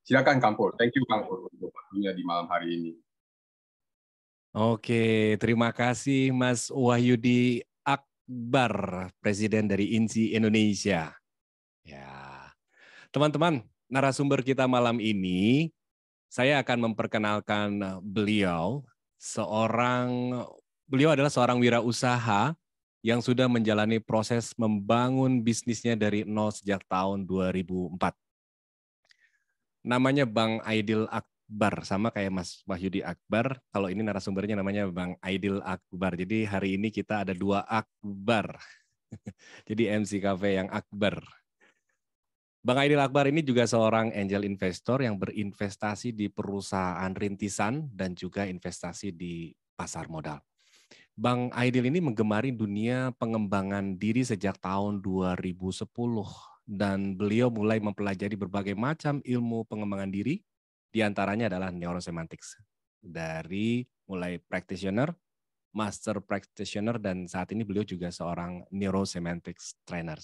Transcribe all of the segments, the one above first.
Silakan Kang Pur. Thank you Kang Pur untuk waktunya di malam hari ini. Oke, terima kasih Mas Wahyudi Akbar, Presiden dari INSI Indonesia. Ya, teman-teman, narasumber kita malam ini, saya akan memperkenalkan beliau. Beliau adalah seorang wirausaha yang sudah menjalani proses membangun bisnisnya dari nol sejak tahun 2004. Namanya Bang Aidil Akbar, sama kayak Mas Wahyudi Akbar. Kalau ini narasumbernya namanya Bang Aidil Akbar. Jadi hari ini kita ada 2 Akbar. Jadi MC Cafe yang Akbar. Bang Aidil Akbar ini juga seorang angel investor yang berinvestasi di perusahaan rintisan dan juga investasi di pasar modal. Bang Aidil ini menggemari dunia pengembangan diri sejak tahun 2010 dan beliau mulai mempelajari berbagai macam ilmu pengembangan diri, diantaranya adalah neurosemantics. Dari mulai practitioner, master practitioner, dan saat ini beliau juga seorang neurosemantics trainer.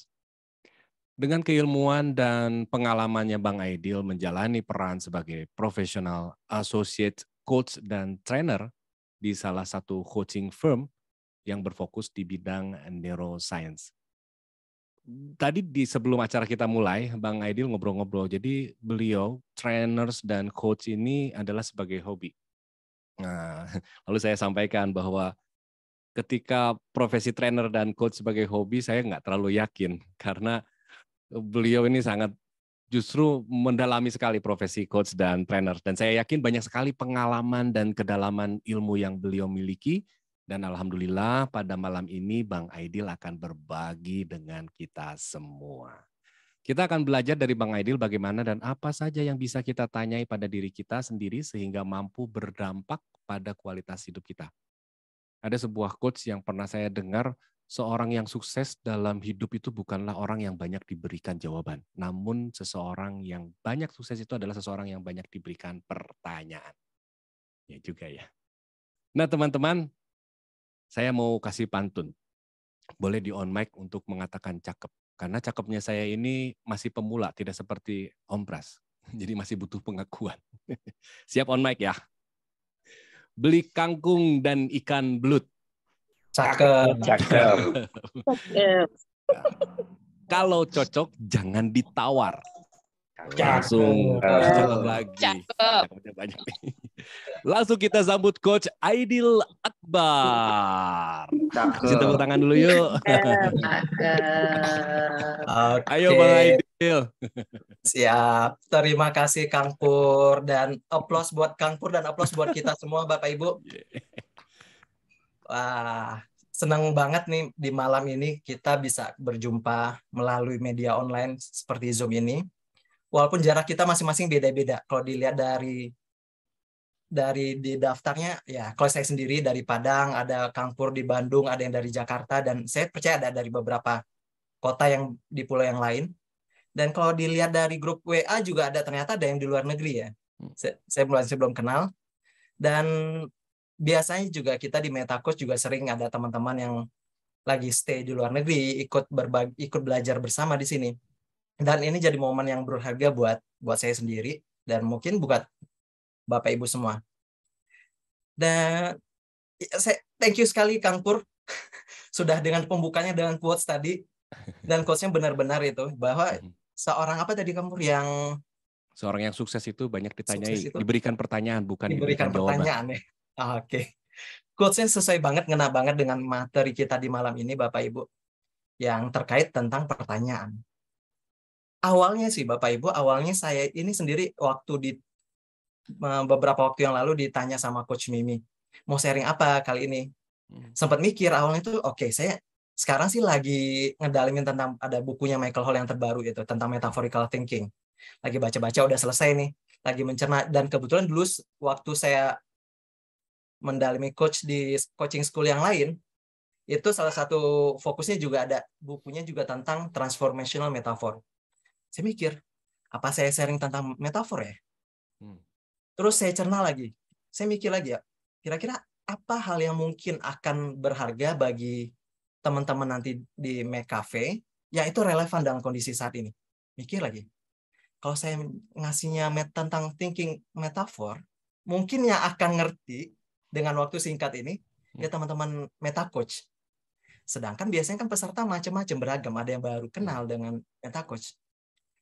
Dengan keilmuan dan pengalamannya Bang Aidil menjalani peran sebagai profesional associate coach dan trainer di salah satu coaching firm yang berfokus di bidang neuroscience. Tadi sebelum acara kita mulai, Bang Aidil ngobrol-ngobrol. Jadi beliau, trainers dan coach ini adalah sebagai hobi. Nah, lalu saya sampaikan bahwa ketika profesi trainer dan coach sebagai hobi, saya nggak terlalu yakin. Karena beliau ini sangat justru mendalami sekali profesi coach dan trainer. Dan saya yakin banyak sekali pengalaman dan kedalaman ilmu yang beliau miliki. Dan alhamdulillah pada malam ini Bang Aidil akan berbagi dengan kita semua. Kita akan belajar dari Bang Aidil bagaimana dan apa saja yang bisa kita tanyai pada diri kita sendiri sehingga mampu berdampak pada kualitas hidup kita. Ada sebuah quotes yang pernah saya dengar, seorang yang sukses dalam hidup itu bukanlah orang yang banyak diberikan jawaban. Namun seseorang yang banyak sukses itu adalah seseorang yang banyak diberikan pertanyaan. Ya juga ya. Nah teman-teman, saya mau kasih pantun. Boleh di on mic untuk mengatakan cakep. Karena cakepnya saya ini masih pemula, tidak seperti Om Pras. Jadi masih butuh pengakuan. Siap on mic ya. Beli kangkung dan ikan belut. Cakep. Cakep. Kalau cocok, jangan ditawar. Langsung cakep lagi. Cakepnya banyak nih. Langsung kita sambut Coach Aidil Akbar. Kasih tepuk tangan dulu yuk. Ayo Bang Aidil. Siap. Terima kasih Kang Pur, dan aplaus buat Kang Pur dan aplaus buat kita semua Bapak Ibu. Wah, senang banget nih di malam ini kita bisa berjumpa melalui media online seperti Zoom ini. Walaupun jarak kita masing-masing beda-beda. Kalau dilihat dari di daftarnya, ya kalau saya sendiri dari Padang, ada Kang Pur di Bandung, ada yang dari Jakarta, dan saya percaya ada dari beberapa kota yang di pulau yang lain. Dan kalau dilihat dari grup WA juga ternyata ada yang di luar negeri ya. Saya belum kenal. Dan biasanya juga kita di MetaCoach juga sering ada teman-teman yang lagi stay di luar negeri, ikut belajar bersama di sini. Dan ini jadi momen yang berharga buat saya sendiri dan mungkin buat Bapak Ibu semua. Dan saya thank you sekali Kang Pur sudah dengan pembukanya dengan quotes tadi, dan quotes-nya benar-benar itu bahwa seorang apa tadi Kang Pur yang seorang yang sukses itu banyak ditanyai, diberikan pertanyaan bukan diberikan pertanyaan jawaban. Ya. Oke. Quotes-nya sesuai banget, ngena banget dengan materi kita di malam ini Bapak Ibu yang terkait tentang pertanyaan. Awalnya sih Bapak Ibu, saya ini sendiri beberapa waktu yang lalu ditanya sama Coach Mimi, mau sharing apa kali ini? Sempat mikir awalnya tuh, oke, saya sekarang sih lagi ngedalamin tentang ada bukunya Michael Hall yang terbaru itu tentang metaphorical thinking. Lagi baca-baca, udah selesai nih, lagi mencerna, dan kebetulan dulu waktu saya mendalami coach di coaching school yang lain, itu salah satu fokusnya juga ada bukunya juga tentang transformational metaphor. Saya mikir, apa saya sharing tentang metafor ya? Terus saya cerna lagi, saya mikir lagi ya, kira-kira apa hal yang mungkin akan berharga bagi teman-teman nanti di Make Cafe yang itu relevan dalam kondisi saat ini? Mikir lagi. kalau saya ngasihnya tentang thinking metafor, mungkin yang akan ngerti dengan waktu singkat ini ya teman-teman meta coach. Sedangkan biasanya kan peserta macam-macam, beragam, ada yang baru kenal dengan meta coach.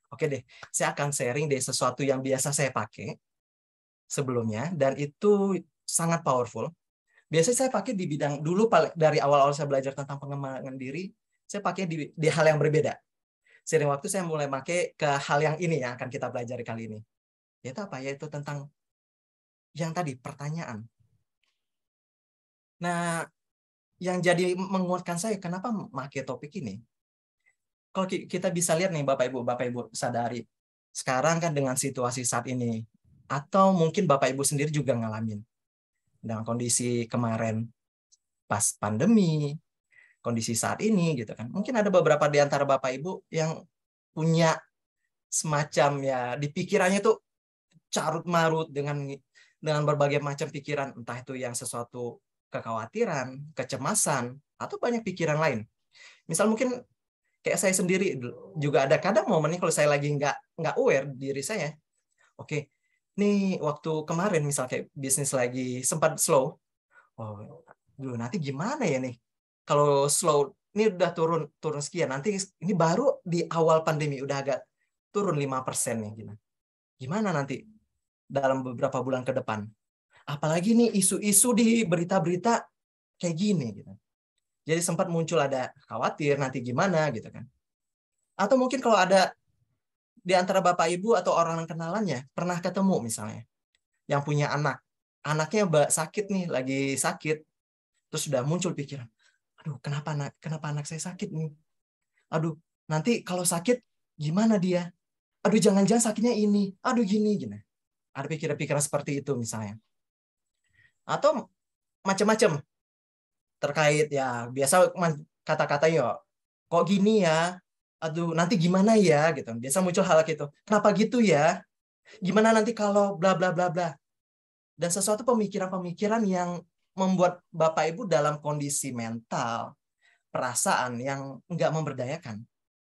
Oke deh, saya akan sharing deh sesuatu yang biasa saya pakai sebelumnya dan itu sangat powerful. Biasanya saya pakai di bidang dulu dari awal-awal saya belajar tentang pengembangan diri, saya pakai di hal yang berbeda. Sering waktu saya mulai pakai ke hal yang ini yang akan kita pelajari kali ini. Yaitu apa? Yaitu tentang yang tadi, pertanyaan. Nah, yang jadi menguatkan saya kenapa pakai topik ini? Kalau kita bisa lihat nih Bapak Ibu sadari. Sekarang kan dengan situasi saat ini, atau mungkin Bapak Ibu sendiri juga ngalamin. Dengan kondisi kemarin pas pandemi, kondisi saat ini gitu kan. Mungkin ada beberapa di antara Bapak Ibu yang punya semacam ya di pikirannya tuh carut marut dengan berbagai macam pikiran, entah itu yang sesuatu kekhawatiran, kecemasan, atau banyak pikiran lain. Misal mungkin kayak saya sendiri juga ada kadang momennya kalau saya lagi nggak aware diri saya. Oke, nih waktu kemarin misal kayak bisnis lagi sempat slow. Oh, dulu nanti gimana ya nih? Kalau slow, ini udah turun sekian. Nanti ini baru di awal pandemi udah agak turun 5% nih. Gimana nanti dalam beberapa bulan ke depan? Apalagi nih isu-isu di berita-berita kayak gini gitu. Jadi sempat muncul ada khawatir nanti gimana gitu kan. Atau mungkin kalau ada di antara Bapak Ibu atau orang kenalannya pernah ketemu misalnya yang punya anaknya sakit nih, lagi sakit. Terus sudah muncul pikiran, aduh kenapa anak saya sakit nih? Aduh, nanti kalau sakit gimana dia? Aduh jangan-jangan sakitnya ini. Aduh gini. Ada pikiran-pikiran seperti itu misalnya. Atau macam-macam terkait ya biasa kata-kata ya kok gini ya, aduh nanti gimana ya gitu, biasa muncul hal gitu, kenapa gitu ya, gimana nanti kalau bla bla bla bla, dan sesuatu pemikiran-pemikiran yang membuat Bapak Ibu dalam kondisi mental perasaan yang nggak memberdayakan,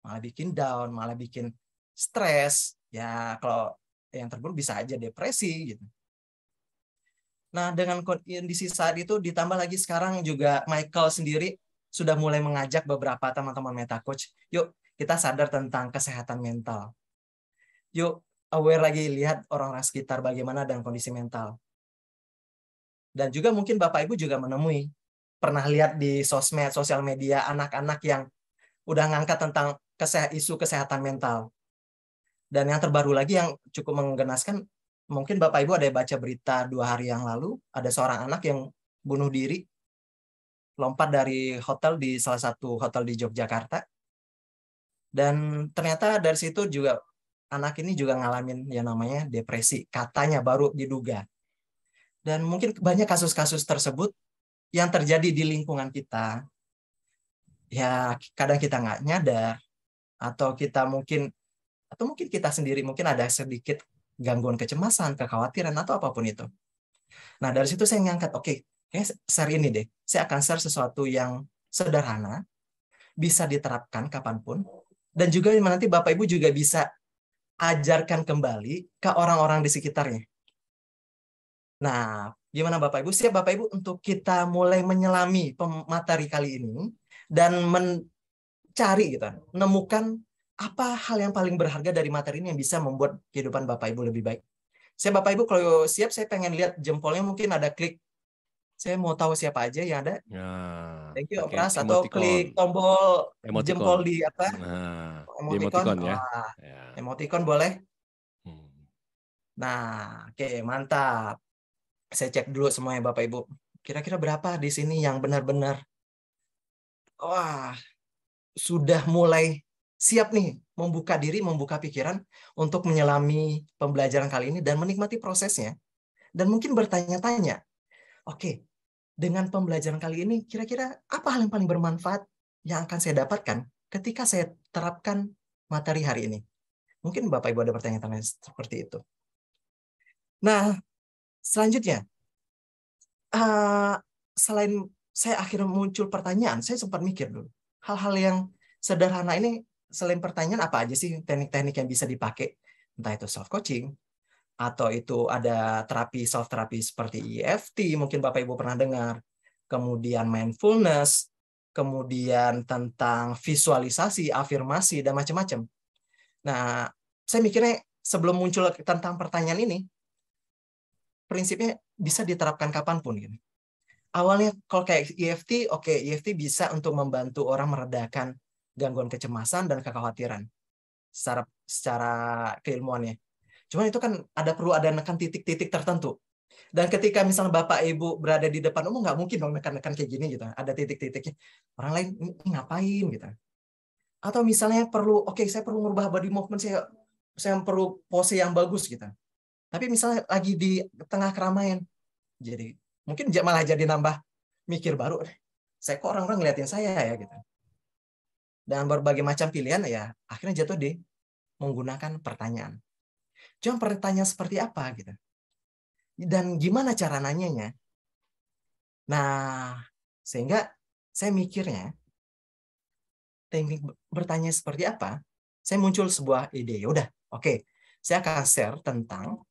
malah bikin down, malah bikin stres ya, kalau yang terburuk bisa aja depresi gitu. Nah, dengan kondisi saat itu ditambah lagi sekarang juga Michael sendiri sudah mulai mengajak beberapa teman-teman Meta Coach, yuk kita sadar tentang kesehatan mental. Yuk aware lagi, lihat orang-orang sekitar bagaimana dengan kondisi mental. Dan juga mungkin Bapak Ibu juga menemui, pernah lihat di sosial media anak-anak yang udah ngangkat tentang isu kesehatan mental. Dan yang terbaru lagi yang cukup menggenaskan, mungkin Bapak Ibu ada baca berita 2 hari yang lalu, ada seorang anak yang bunuh diri, lompat dari hotel di salah satu hotel di Yogyakarta. Dan ternyata dari situ juga anak ini juga ngalamin yang namanya depresi, katanya baru diduga. Dan mungkin banyak kasus-kasus tersebut yang terjadi di lingkungan kita. Ya kadang kita nggak nyadar, atau mungkin kita sendiri mungkin ada sedikit gangguan kecemasan, kekhawatiran, atau apapun itu. Nah, dari situ saya ngangkat, oke, share ini deh. Saya akan share sesuatu yang sederhana, bisa diterapkan kapanpun, dan juga nanti Bapak Ibu juga bisa ajarkan kembali ke orang-orang di sekitarnya. Nah, gimana Bapak Ibu? Siap Bapak Ibu untuk kita mulai menyelami materi kali ini, dan mencari, menemukan apa hal yang paling berharga dari materi ini yang bisa membuat kehidupan Bapak Ibu lebih baik. Saya Bapak Ibu kalau siap, saya pengen lihat jempolnya, mungkin ada klik. Saya mau tahu siapa aja yang ada. Ya, Thank you Om Pras, atau klik tombol jempol di apa? Nah, emoticon ya. Emoticon boleh. Nah, oke, mantap. Saya cek dulu semuanya Bapak Ibu. Kira-kira berapa di sini yang benar-benar sudah mulai siap nih membuka diri, membuka pikiran untuk menyelami pembelajaran kali ini dan menikmati prosesnya. Dan mungkin bertanya-tanya, oke, dengan pembelajaran kali ini kira-kira apa hal yang paling bermanfaat yang akan saya dapatkan ketika saya terapkan materi hari ini? Mungkin Bapak Ibu ada pertanyaan seperti itu. Nah, selanjutnya, selain saya akhirnya muncul pertanyaan, saya sempat mikir dulu, hal-hal yang sederhana ini selain pertanyaan apa aja sih teknik-teknik yang bisa dipakai? entah itu self coaching atau itu ada terapi self terapi seperti EFT, mungkin Bapak Ibu pernah dengar, kemudian mindfulness, kemudian tentang visualisasi, afirmasi dan macam-macam. Nah, saya mikirnya sebelum muncul tentang pertanyaan ini, prinsipnya bisa diterapkan kapanpun gitu. Awalnya kalau kayak EFT, oke, EFT bisa untuk membantu orang meredakan gangguan kecemasan dan kekhawatiran secara keilmuannya. Cuman itu kan perlu ada nekan titik-titik tertentu. Dan ketika misalnya Bapak Ibu berada di depan umum, nggak mungkin dong nekan-nekan kayak gini gitu. Ada titik-titiknya. Orang lain ini ngapain gitu. Atau misalnya perlu, saya perlu merubah body movement, saya perlu pose yang bagus gitu. Tapi misalnya lagi di tengah keramaian, jadi mungkin malah jadi nambah mikir baru. Saya kok orang-orang ngeliatin saya ya gitu. Dan berbagai macam pilihan ya akhirnya jatuh di menggunakan pertanyaan. Cuma pertanyaan seperti apa gitu. Dan gimana cara nanyanya? Nah, sehingga saya mikirnya teknik bertanya seperti apa? Saya muncul sebuah ide. Ya udah, oke. Saya akan share tentang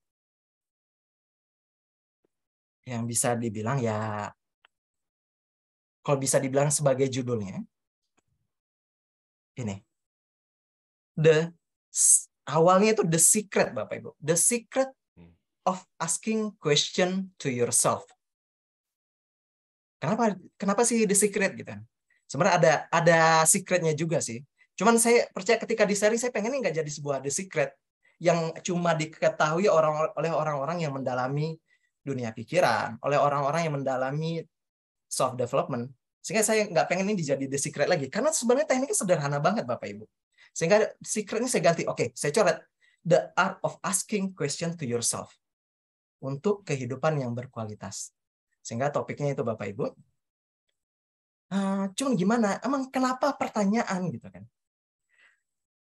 yang bisa dibilang ya, kalau bisa dibilang sebagai judulnya, ini. Awalnya itu the secret, Bapak Ibu. The secret of asking question to yourself. Kenapa sih the secret gitu? Sebenarnya ada secretnya juga sih. Cuman saya percaya ketika di sharing saya pengennya nggak jadi sebuah the secret yang cuma diketahui oleh orang-orang yang mendalami dunia pikiran, oleh orang-orang yang mendalami self development. Sehingga saya nggak pengen ini jadi the secret lagi. Karena sebenarnya tekniknya sederhana banget Bapak Ibu. Sehingga secretnya saya ganti. Oke, saya coret the art of asking question to yourself untuk kehidupan yang berkualitas. Sehingga topiknya itu Bapak Ibu. Cuman gimana? Emang kenapa pertanyaan gitu kan?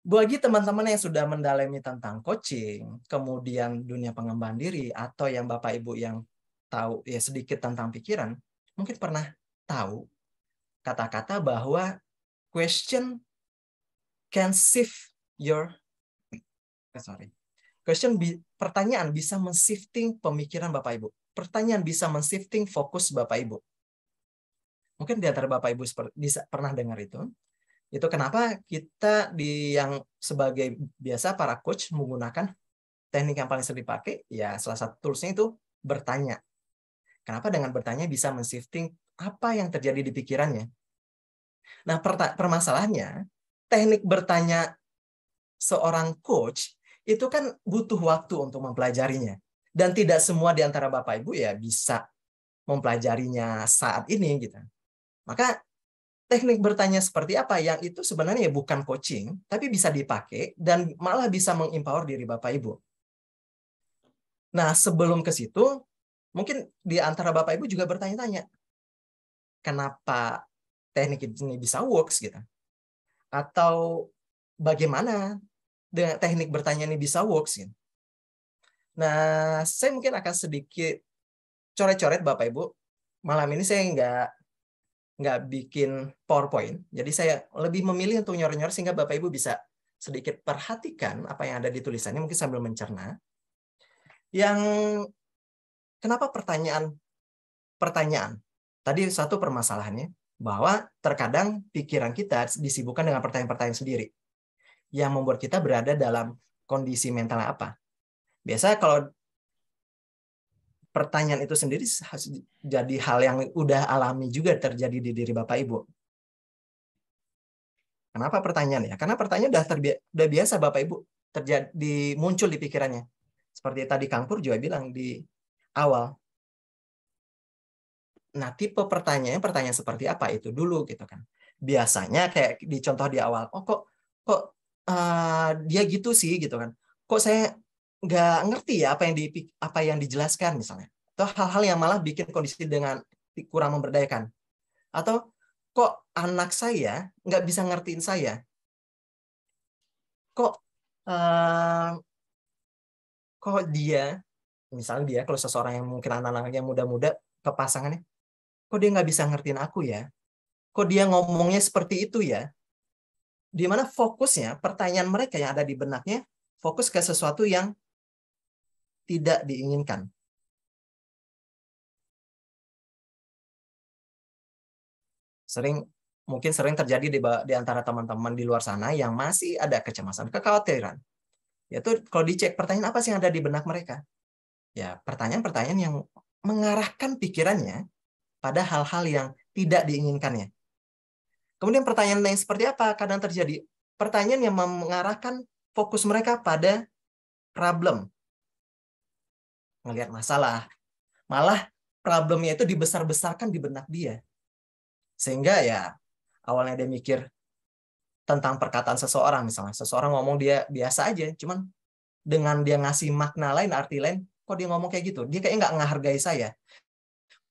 Bagi teman-teman yang sudah mendalami tentang coaching, kemudian dunia pengembangan diri, atau yang Bapak Ibu yang tahu ya sedikit tentang pikiran, mungkin pernah tahu kata-kata bahwa question can shift your pertanyaan bisa men-shifting pemikiran Bapak Ibu. Pertanyaan bisa men-shifting fokus Bapak Ibu. Mungkin di antara Bapak Ibu bisa pernah dengar itu. Itu kenapa kita yang sebagai biasa para coach menggunakan teknik yang paling sering dipakai, ya salah satu toolsnya itu bertanya. Kenapa dengan bertanya bisa men-shifting apa yang terjadi di pikirannya? Nah, permasalahannya, teknik bertanya seorang coach itu kan butuh waktu untuk mempelajarinya. Dan tidak semua di antara Bapak Ibu ya bisa mempelajarinya saat ini gitu. Maka teknik bertanya seperti apa yang itu sebenarnya bukan coaching, tapi bisa dipakai dan malah bisa mengempower diri Bapak Ibu. Nah, sebelum ke situ, mungkin di antara Bapak Ibu juga bertanya-tanya, kenapa teknik ini bisa works gitu? Atau bagaimana dengan teknik bertanya ini bisa works gitu? Nah, saya mungkin akan sedikit coret-coret Bapak Ibu. Malam ini saya nggak bikin PowerPoint. Jadi saya lebih memilih untuk nyor-nyor sehingga Bapak Ibu bisa sedikit perhatikan apa yang ada di tulisannya mungkin sambil mencerna. Yang kenapa pertanyaan? Tadi satu permasalahannya bahwa terkadang pikiran kita disibukkan dengan pertanyaan-pertanyaan sendiri yang membuat kita berada dalam kondisi mental apa. Biasanya kalau pertanyaan itu sendiri jadi hal yang udah alami juga terjadi di diri Bapak Ibu. Kenapa pertanyaan ya? Karena pertanyaan udah biasa Bapak Ibu terjadi muncul di pikirannya. Seperti tadi Kang Pur juga bilang di awal. Nah, tipe pertanyaan seperti apa itu dulu gitu kan. Biasanya kayak di contoh di awal, kok dia gitu sih gitu kan. Kok saya nggak ngerti ya apa yang dijelaskan misalnya. Atau hal-hal yang malah bikin kondisi dengan kurang memberdayakan. Atau kok anak saya nggak bisa ngertiin saya. Kok dia, misalnya dia kalau seseorang yang mungkin anak-anaknya muda-muda ke pasangannya, kok dia nggak bisa ngertiin aku ya? Kok dia ngomongnya seperti itu ya? Di mana fokusnya pertanyaan mereka yang ada di benaknya fokus ke sesuatu yang tidak diinginkan. Mungkin sering terjadi di antara teman-teman di luar sana yang masih ada kecemasan, kekhawatiran. Yaitu kalau dicek pertanyaan apa sih yang ada di benak mereka? Ya, pertanyaan-pertanyaan yang mengarahkan pikirannya pada hal-hal yang tidak diinginkannya. Kemudian pertanyaan yang seperti apa kadang terjadi? Pertanyaan yang mengarahkan fokus mereka pada problem. Ngelihat masalah. Malah problemnya itu dibesar-besarkan di benak dia. Sehingga ya awalnya dia mikir tentang perkataan seseorang, misalnya. Seseorang ngomong dia biasa aja, cuman dengan dia ngasih makna lain, arti lain, kok dia ngomong kayak gitu? Dia kayaknya nggak menghargai saya.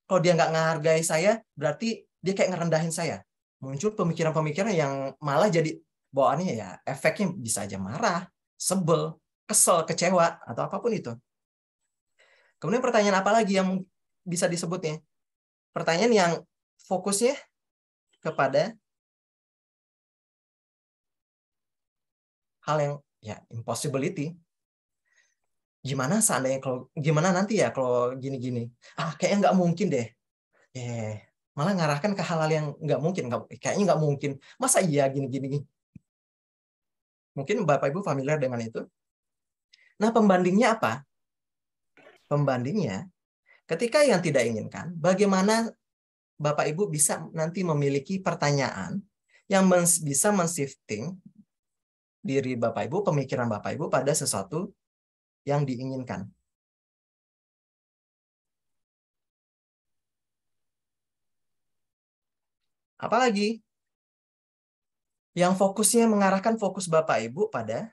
Kalau dia nggak menghargai saya, berarti dia kayak ngerendahin saya. Muncul pemikiran-pemikiran yang malah jadi bawaannya ya efeknya bisa aja marah, sebel, kesel, kecewa, atau apapun itu. Kemudian pertanyaan apa lagi yang bisa disebutnya? Pertanyaan yang fokusnya kepada hal yang ya impossibility. Gimana nanti ya kalau gini-gini? Kayaknya nggak mungkin deh. Malah ngarahkan ke hal-hal yang nggak mungkin. Kayaknya nggak mungkin. Masa iya gini-gini? Mungkin Bapak Ibu familiar dengan itu. Nah, pembandingnya apa? Pembandingnya, ketika yang tidak inginkan, bagaimana Bapak Ibu bisa nanti memiliki pertanyaan yang bisa men-shifting diri Bapak Ibu, pemikiran Bapak Ibu pada sesuatu yang diinginkan. Apalagi yang fokusnya mengarahkan fokus Bapak Ibu pada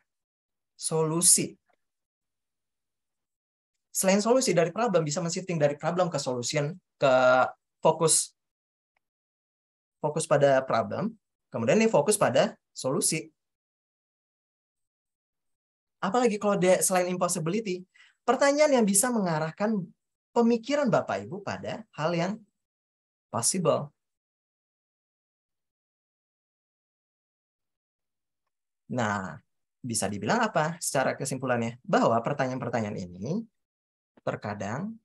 solusi. Selain solusi dari problem, bisa men-shifting dari problem ke solution, ke fokus pada problem, kemudian ini fokus pada solusi. Apalagi kalau dia selain impossibility, pertanyaan yang bisa mengarahkan pemikiran Bapak Ibu pada hal yang possible. Nah, bisa dibilang apa secara kesimpulannya? Bahwa pertanyaan-pertanyaan ini terkadang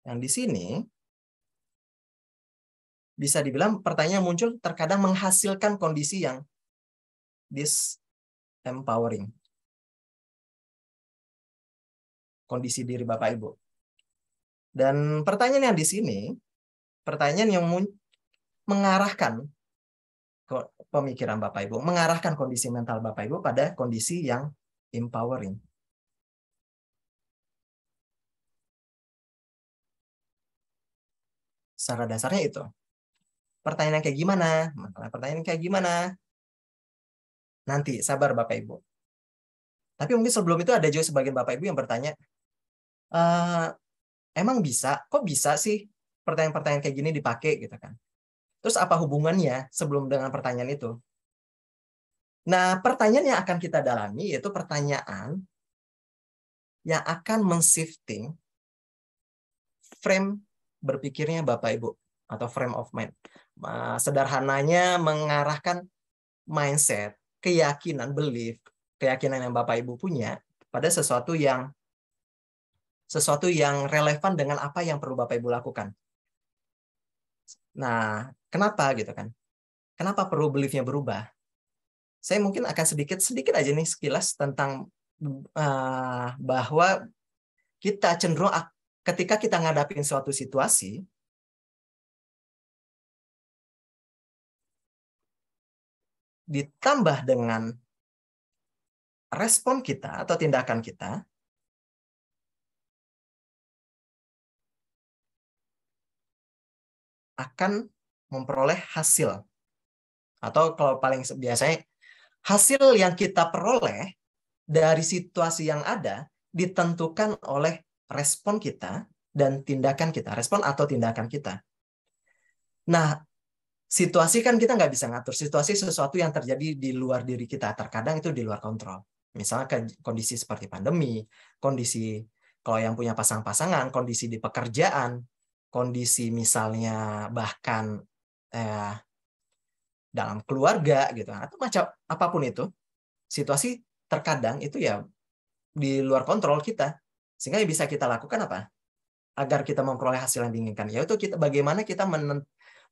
yang di sini bisa dibilang pertanyaan muncul terkadang menghasilkan kondisi yang disempowering. Kondisi diri Bapak Ibu. Dan pertanyaan yang di sini, pertanyaan yang mengarahkan pemikiran Bapak Ibu, mengarahkan kondisi mental Bapak Ibu pada kondisi yang empowering. Secara dasarnya itu. Pertanyaan yang kayak gimana? Pertanyaan kayak gimana? Nanti, sabar Bapak Ibu. Tapi mungkin sebelum itu ada juga sebagian Bapak Ibu yang bertanya, emang bisa? Kok bisa sih pertanyaan-pertanyaan kayak gini dipakai gitu kan? Terus apa hubungannya sebelum dengan pertanyaan itu? Nah, pertanyaan yang akan kita dalami yaitu pertanyaan yang akan men-shifting frame berpikirnya Bapak Ibu atau frame of mind. Sederhananya mengarahkan mindset, keyakinan, belief, keyakinan yang Bapak Ibu punya pada sesuatu yang relevan dengan apa yang perlu Bapak Ibu lakukan. Nah, kenapa gitu kan? Kenapa perlu belief-nya berubah? Saya mungkin akan sedikit aja nih sekilas tentang bahwa kita cenderung ketika kita ngadapin suatu situasi, ditambah dengan respon kita atau tindakan kita, akan memperoleh hasil. Atau kalau paling biasanya, hasil yang kita peroleh dari situasi yang ada ditentukan oleh respon kita dan tindakan kita. Respon atau tindakan kita. Nah, situasi kan kita nggak bisa ngatur. Situasi sesuatu yang terjadi di luar diri kita. Terkadang itu di luar kontrol. Misalnya kondisi seperti pandemi, kondisi kalau yang punya pasangan-pasangan, kondisi di pekerjaan, kondisi misalnya bahkan dalam keluarga gitu, atau macam apapun itu, situasi terkadang itu ya di luar kontrol kita. Sehingga yang bisa kita lakukan apa? Agar kita memperoleh hasil yang diinginkan, yaitu bagaimana kita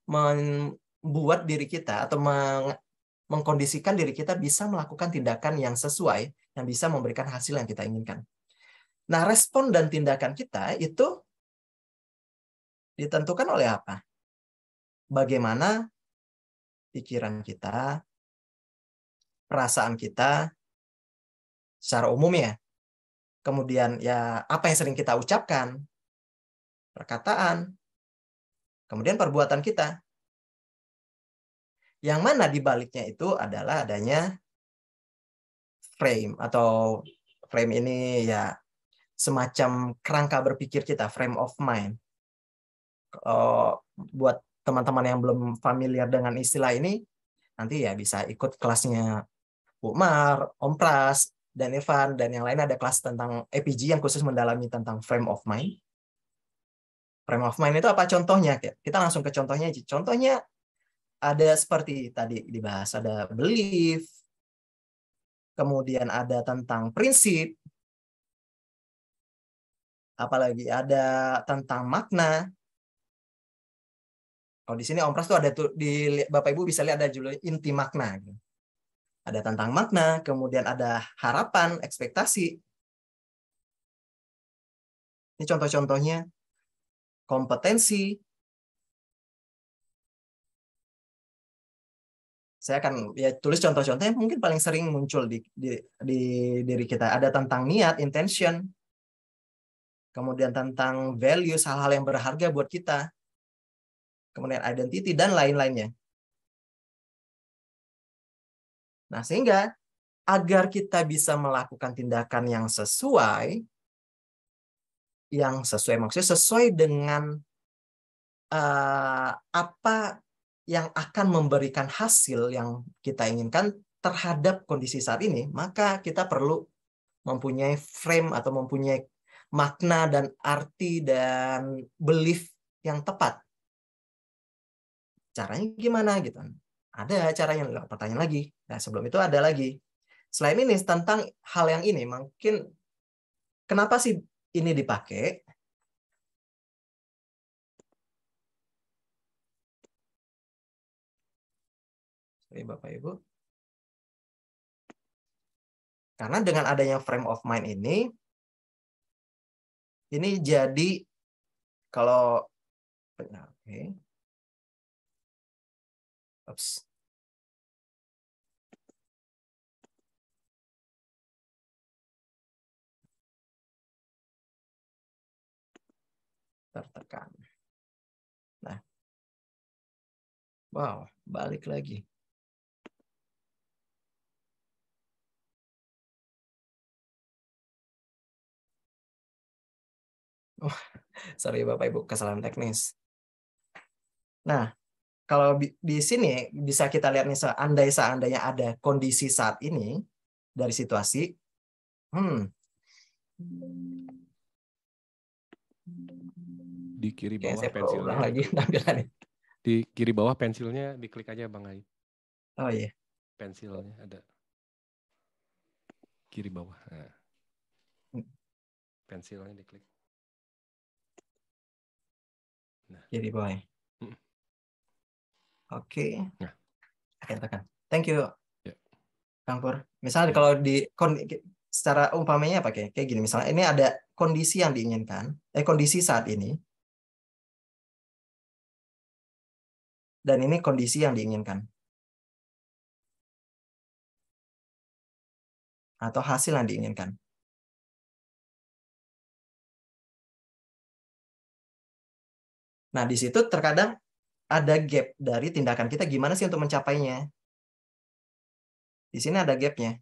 membuat diri kita atau mengkondisikan diri kita bisa melakukan tindakan yang sesuai, yang bisa memberikan hasil yang kita inginkan. Nah, respon dan tindakan kita itu ditentukan oleh apa? Bagaimana pikiran kita, perasaan kita secara umum ya. Kemudian ya apa yang sering kita ucapkan, perkataan, kemudian perbuatan kita. Yang mana di baliknya itu adalah adanya frame, atau frame ini ya semacam kerangka berpikir kita, frame of mind. Buat teman-teman yang belum familiar dengan istilah ini, nanti ya bisa ikut kelasnya Bu Mar, Om Pras, dan Evan, dan yang lain ada kelas tentang APG yang khusus mendalami tentang frame of mind. Frame of mind itu apa contohnya? Kita langsung ke contohnya aja. Contohnya ada seperti tadi dibahas, ada belief, kemudian ada tentang prinsip, apalagi ada tentang makna. Kalau di sini Om Pras tuh ada tuh, di Bapak Ibu bisa lihat ada judul inti makna. Ada tentang makna, kemudian ada harapan, ekspektasi. Ini contoh-contohnya. Kompetensi. Saya akan ya tulis contoh-contoh yang mungkin paling sering muncul di diri kita. Ada tentang niat, intention. Kemudian tentang values, hal-hal yang berharga buat kita. Kemudian identity, dan lain-lainnya. Nah, sehingga agar kita bisa melakukan tindakan yang sesuai maksudnya sesuai dengan apa yang akan memberikan hasil yang kita inginkan terhadap kondisi saat ini, maka kita perlu mempunyai frame atau mempunyai makna dan arti dan belief yang tepat. Caranya gimana gitu? Ada caranya, pertanyaan lagi. Nah, sebelum itu ada lagi. Selain ini tentang hal yang ini, mungkin kenapa sih ini dipakai? Sorry, Bapak Ibu. Karena dengan adanya frame of mind ini jadi kalau oke. Oops. Tertekan. Nah. Wow, balik lagi. Oh, sorry Bapak Ibu, kesalahan teknis. Nah, kalau di sini bisa kita lihat nih, seandainya ada kondisi saat ini dari situasi, di kiri bawah saya pensilnya lagi tampilannya. Di kiri bawah pensilnya diklik aja Bang Ai. Oh iya. Pensilnya ada kiri bawah. Nah. Pensilnya diklik. Nah. Kiri bawah. Oke. Nah. Tekan. Thank you. Ya. Kang Pur. Misalnya kalau secara umpamanya apa kayak gini, misalnya ini ada kondisi yang diinginkan, kondisi saat ini. Dan ini kondisi yang diinginkan. Atau hasil yang diinginkan. Nah, di situ terkadang ada gap dari tindakan kita gimana sih untuk mencapainya. Di sini ada gapnya.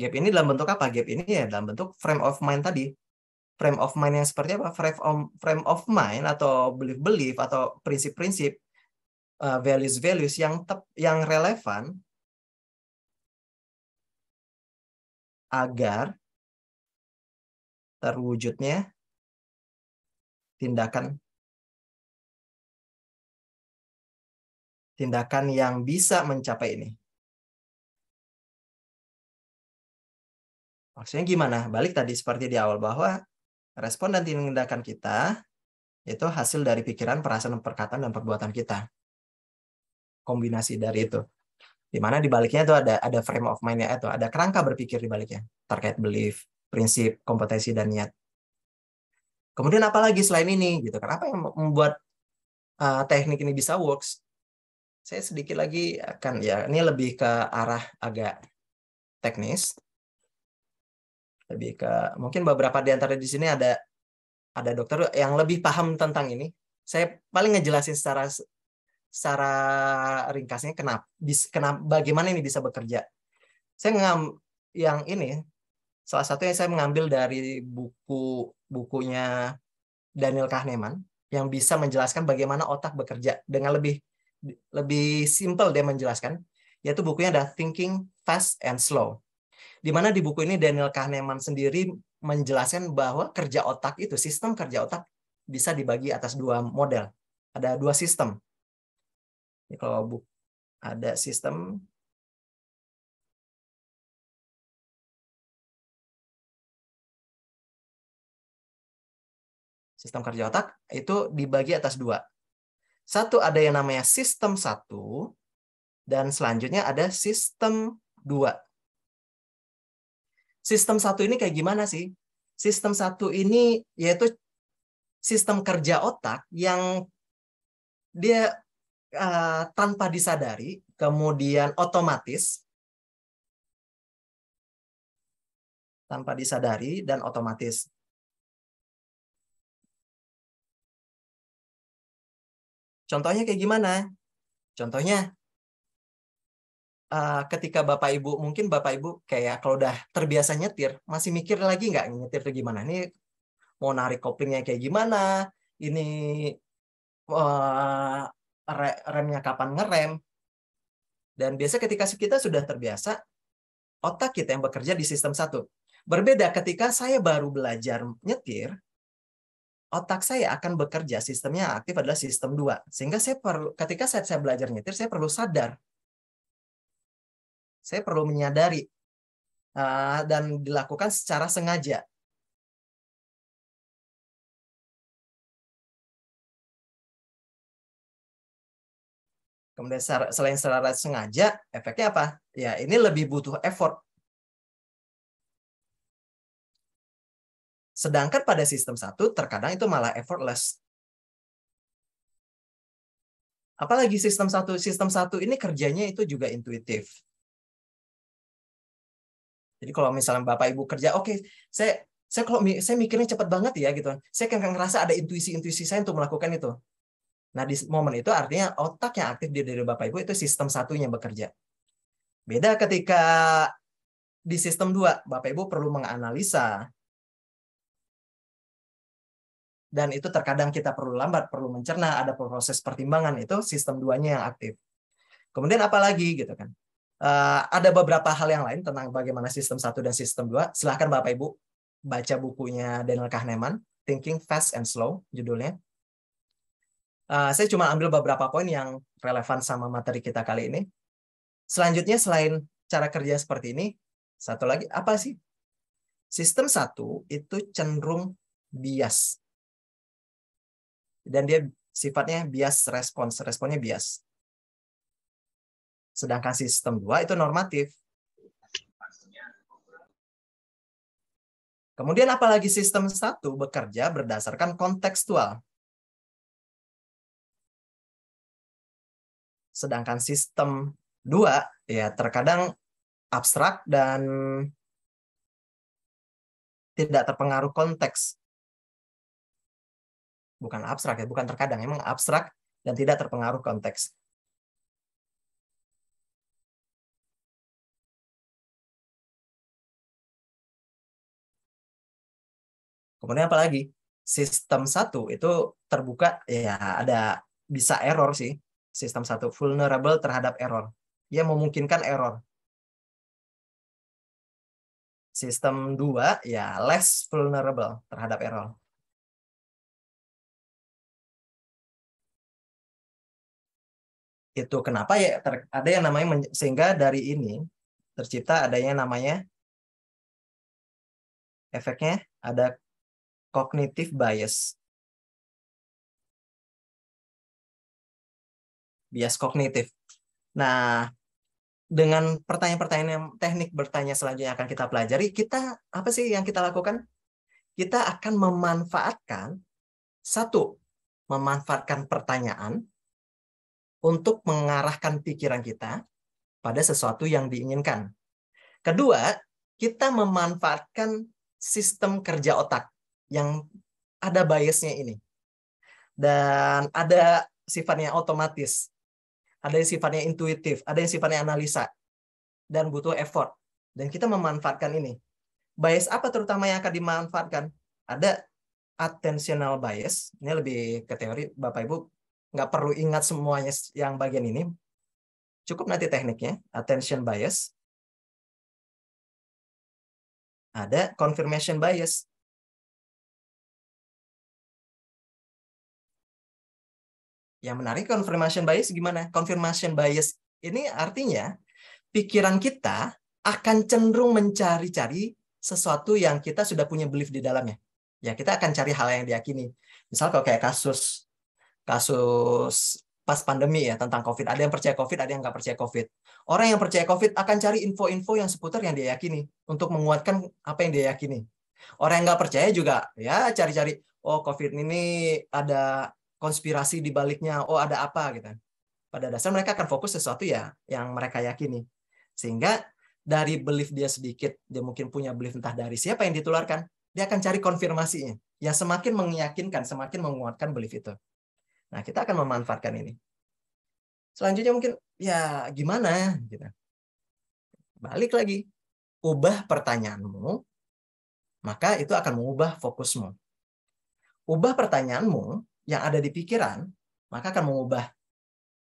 Gap ini dalam bentuk apa? Gap ini ya dalam bentuk frame of mind tadi. Frame of mind yang seperti apa? Frame of mind atau belief atau prinsip-prinsip, values yang relevan agar terwujudnya tindakan tindakan yang bisa mencapai ini. Maksudnya gimana? Balik tadi seperti di awal bahwa respon dan tindakan kita itu hasil dari pikiran, perasaan, perkataan, dan perbuatan kita. Kombinasi dari itu. Di mana di baliknya itu ada frame of mind-nya itu, ada kerangka berpikir di baliknya terkait belief, prinsip, kompetensi, dan niat. Kemudian apalagi selain ini gitu kan? Apa yang membuat teknik ini bisa works? Saya sedikit lagi akan ini lebih ke arah agak teknis. Lebih ke mungkin beberapa di antara di sini ada dokter yang lebih paham tentang ini. Saya paling ngejelasin secara ringkasnya kenapa bagaimana ini bisa bekerja. Saya yang ini salah satu yang saya mengambil dari bukunya Daniel Kahneman yang bisa menjelaskan bagaimana otak bekerja dengan lebih simpel dia menjelaskan, yaitu bukunya ada Thinking Fast and Slow. Di mana di buku ini Daniel Kahneman sendiri menjelaskan bahwa kerja otak itu, sistem kerja otak bisa dibagi atas dua model. Ada dua sistem. Ini kalau ada sistem kerja otak itu dibagi atas dua. Satu ada yang namanya sistem 1 dan selanjutnya ada sistem 2. Sistem 1 ini kayak gimana sih? Sistem 1 ini yaitu sistem kerja otak yang dia tanpa disadari, kemudian otomatis, tanpa disadari dan otomatis. Contohnya kayak gimana? Contohnya, ketika Bapak Ibu, mungkin Bapak Ibu kayak kalau udah terbiasa nyetir, masih mikir lagi nggak nyetir itu gimana? Ini mau narik koplingnya kayak gimana? Ini remnya kapan ngerem? Dan biasa ketika kita sudah terbiasa, otak kita yang bekerja di sistem 1. Berbeda ketika saya baru belajar nyetir, otak saya akan bekerja, sistemnya aktif adalah sistem 2. Sehingga ketika saya belajar nyetir, saya perlu sadar. Saya perlu menyadari dan dilakukan secara sengaja. Kemudian selain secara sengaja, efeknya apa? Ya, ini lebih butuh effort. Sedangkan pada sistem 1, terkadang itu malah effortless. Apalagi sistem 1 ini kerjanya itu juga intuitif. Jadi kalau misalnya Bapak Ibu kerja, oke, saya mikirnya cepat banget ya gitu. Saya kan ngerasa ada intuisi saya untuk melakukan itu. Nah, di momen itu artinya otak yang aktif di diri Bapak Ibu itu sistem 1-nya bekerja. Beda ketika di sistem 2, Bapak Ibu perlu menganalisa. Dan itu terkadang kita perlu lambat, perlu mencerna, ada proses pertimbangan, itu sistem 2-nya yang aktif. Kemudian apa lagi gitu kan? Ada beberapa hal yang lain tentang bagaimana sistem 1 dan sistem 2. Silahkan Bapak Ibu baca bukunya Daniel Kahneman, Thinking Fast and Slow, judulnya. Saya cuma ambil beberapa poin yang relevan sama materi kita kali ini. Selanjutnya, selain cara kerja seperti ini, satu lagi, apa sih? Sistem 1 itu cenderung bias. Dan dia sifatnya bias respons, responnya bias. Sedangkan sistem 2 itu normatif. Kemudian apalagi sistem 1 bekerja berdasarkan kontekstual. Sedangkan sistem 2 ya terkadang abstrak dan tidak terpengaruh konteks. Bukan abstrak ya, bukan terkadang, emang abstrak dan tidak terpengaruh konteks. Kemudian apa lagi? Sistem 1 itu terbuka, ya ada bisa error sih. Sistem 1 vulnerable terhadap error. Dia memungkinkan error. Sistem 2 ya less vulnerable terhadap error. Itu kenapa ya ada yang namanya sehingga dari ini tercipta adanya namanya efeknya ada cognitive bias. Bias kognitif. Nah, dengan pertanyaan-pertanyaan yang teknik bertanya selanjutnya akan kita pelajari, kita apa sih yang kita lakukan? Kita akan memanfaatkan pertanyaan untuk mengarahkan pikiran kita pada sesuatu yang diinginkan. Kedua, kita memanfaatkan sistem kerja otak yang ada biasnya ini. Dan ada sifatnya otomatis, ada yang sifatnya intuitif, ada yang sifatnya analisa, dan butuh effort. Dan kita memanfaatkan ini. Bias apa terutama yang akan dimanfaatkan? Ada attentional bias. Ini lebih ke teori, Bapak Ibu nggak perlu ingat semuanya yang bagian ini. Cukup nanti tekniknya, attention bias. Ada confirmation bias. Yang menarik confirmation bias gimana? Confirmation bias ini artinya pikiran kita akan cenderung mencari-cari sesuatu yang kita sudah punya belief di dalamnya. Ya, kita akan cari hal yang diyakini. Misal kalau kayak kasus pas pandemi ya tentang COVID. Ada yang percaya COVID, ada yang nggak percaya COVID. Orang yang percaya COVID akan cari info-info yang seputar yang dia yakini untuk menguatkan apa yang dia yakini. Orang yang nggak percaya juga ya cari-cari, oh COVID ini ada konspirasi di baliknya, oh ada apa gitu. Pada dasar mereka akan fokus sesuatu ya yang mereka yakini. Sehingga dari belief dia sedikit, dia mungkin punya belief entah dari siapa yang ditularkan, dia akan cari konfirmasinya. Yang semakin meyakinkan, semakin menguatkan belief itu. Nah, kita akan memanfaatkan ini. Selanjutnya mungkin, ya gimana? Gitu. Balik lagi. Ubah pertanyaanmu, maka itu akan mengubah fokusmu. Ubah pertanyaanmu yang ada di pikiran, maka akan mengubah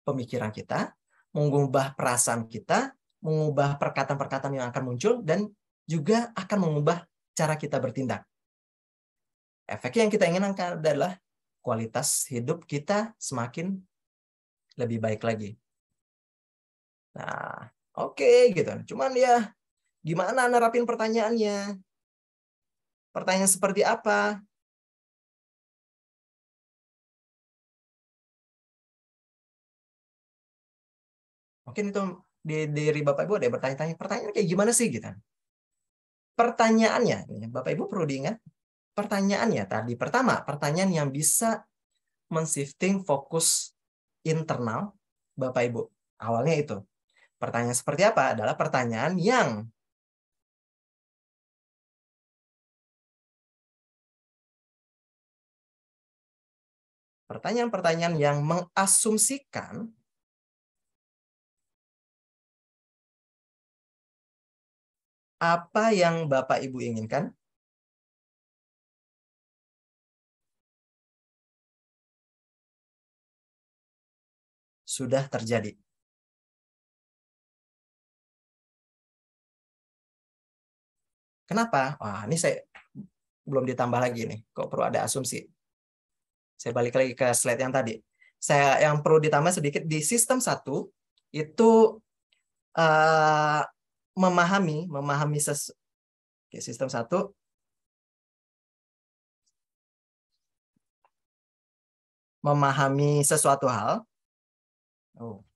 pemikiran kita, mengubah perasaan kita, mengubah perkataan-perkataan yang akan muncul, dan juga akan mengubah cara kita bertindak. Efek yang kita inginkan adalah kualitas hidup kita semakin lebih baik lagi. Nah, oke gitu. Cuman ya, gimana nerapin pertanyaannya? Pertanyaan seperti apa? Mungkin itu dari Bapak Ibu ada yang bertanya-tanya, pertanyaan kayak gimana sih gitu. Pertanyaannya, Bapak Ibu perlu diingat, pertanyaannya tadi pertama, pertanyaan yang bisa men-shifting fokus internal Bapak Ibu. Awalnya itu. Pertanyaan seperti apa? Adalah pertanyaan-pertanyaan yang mengasumsikan apa yang Bapak Ibu inginkan sudah terjadi. Kenapa? Wah, ini saya belum ditambah lagi nih. Kok perlu ada asumsi? Saya balik lagi ke slide yang tadi. Yang perlu ditambah sedikit di sistem 1 itu memahami sistem 1 memahami sesuatu hal. Oh.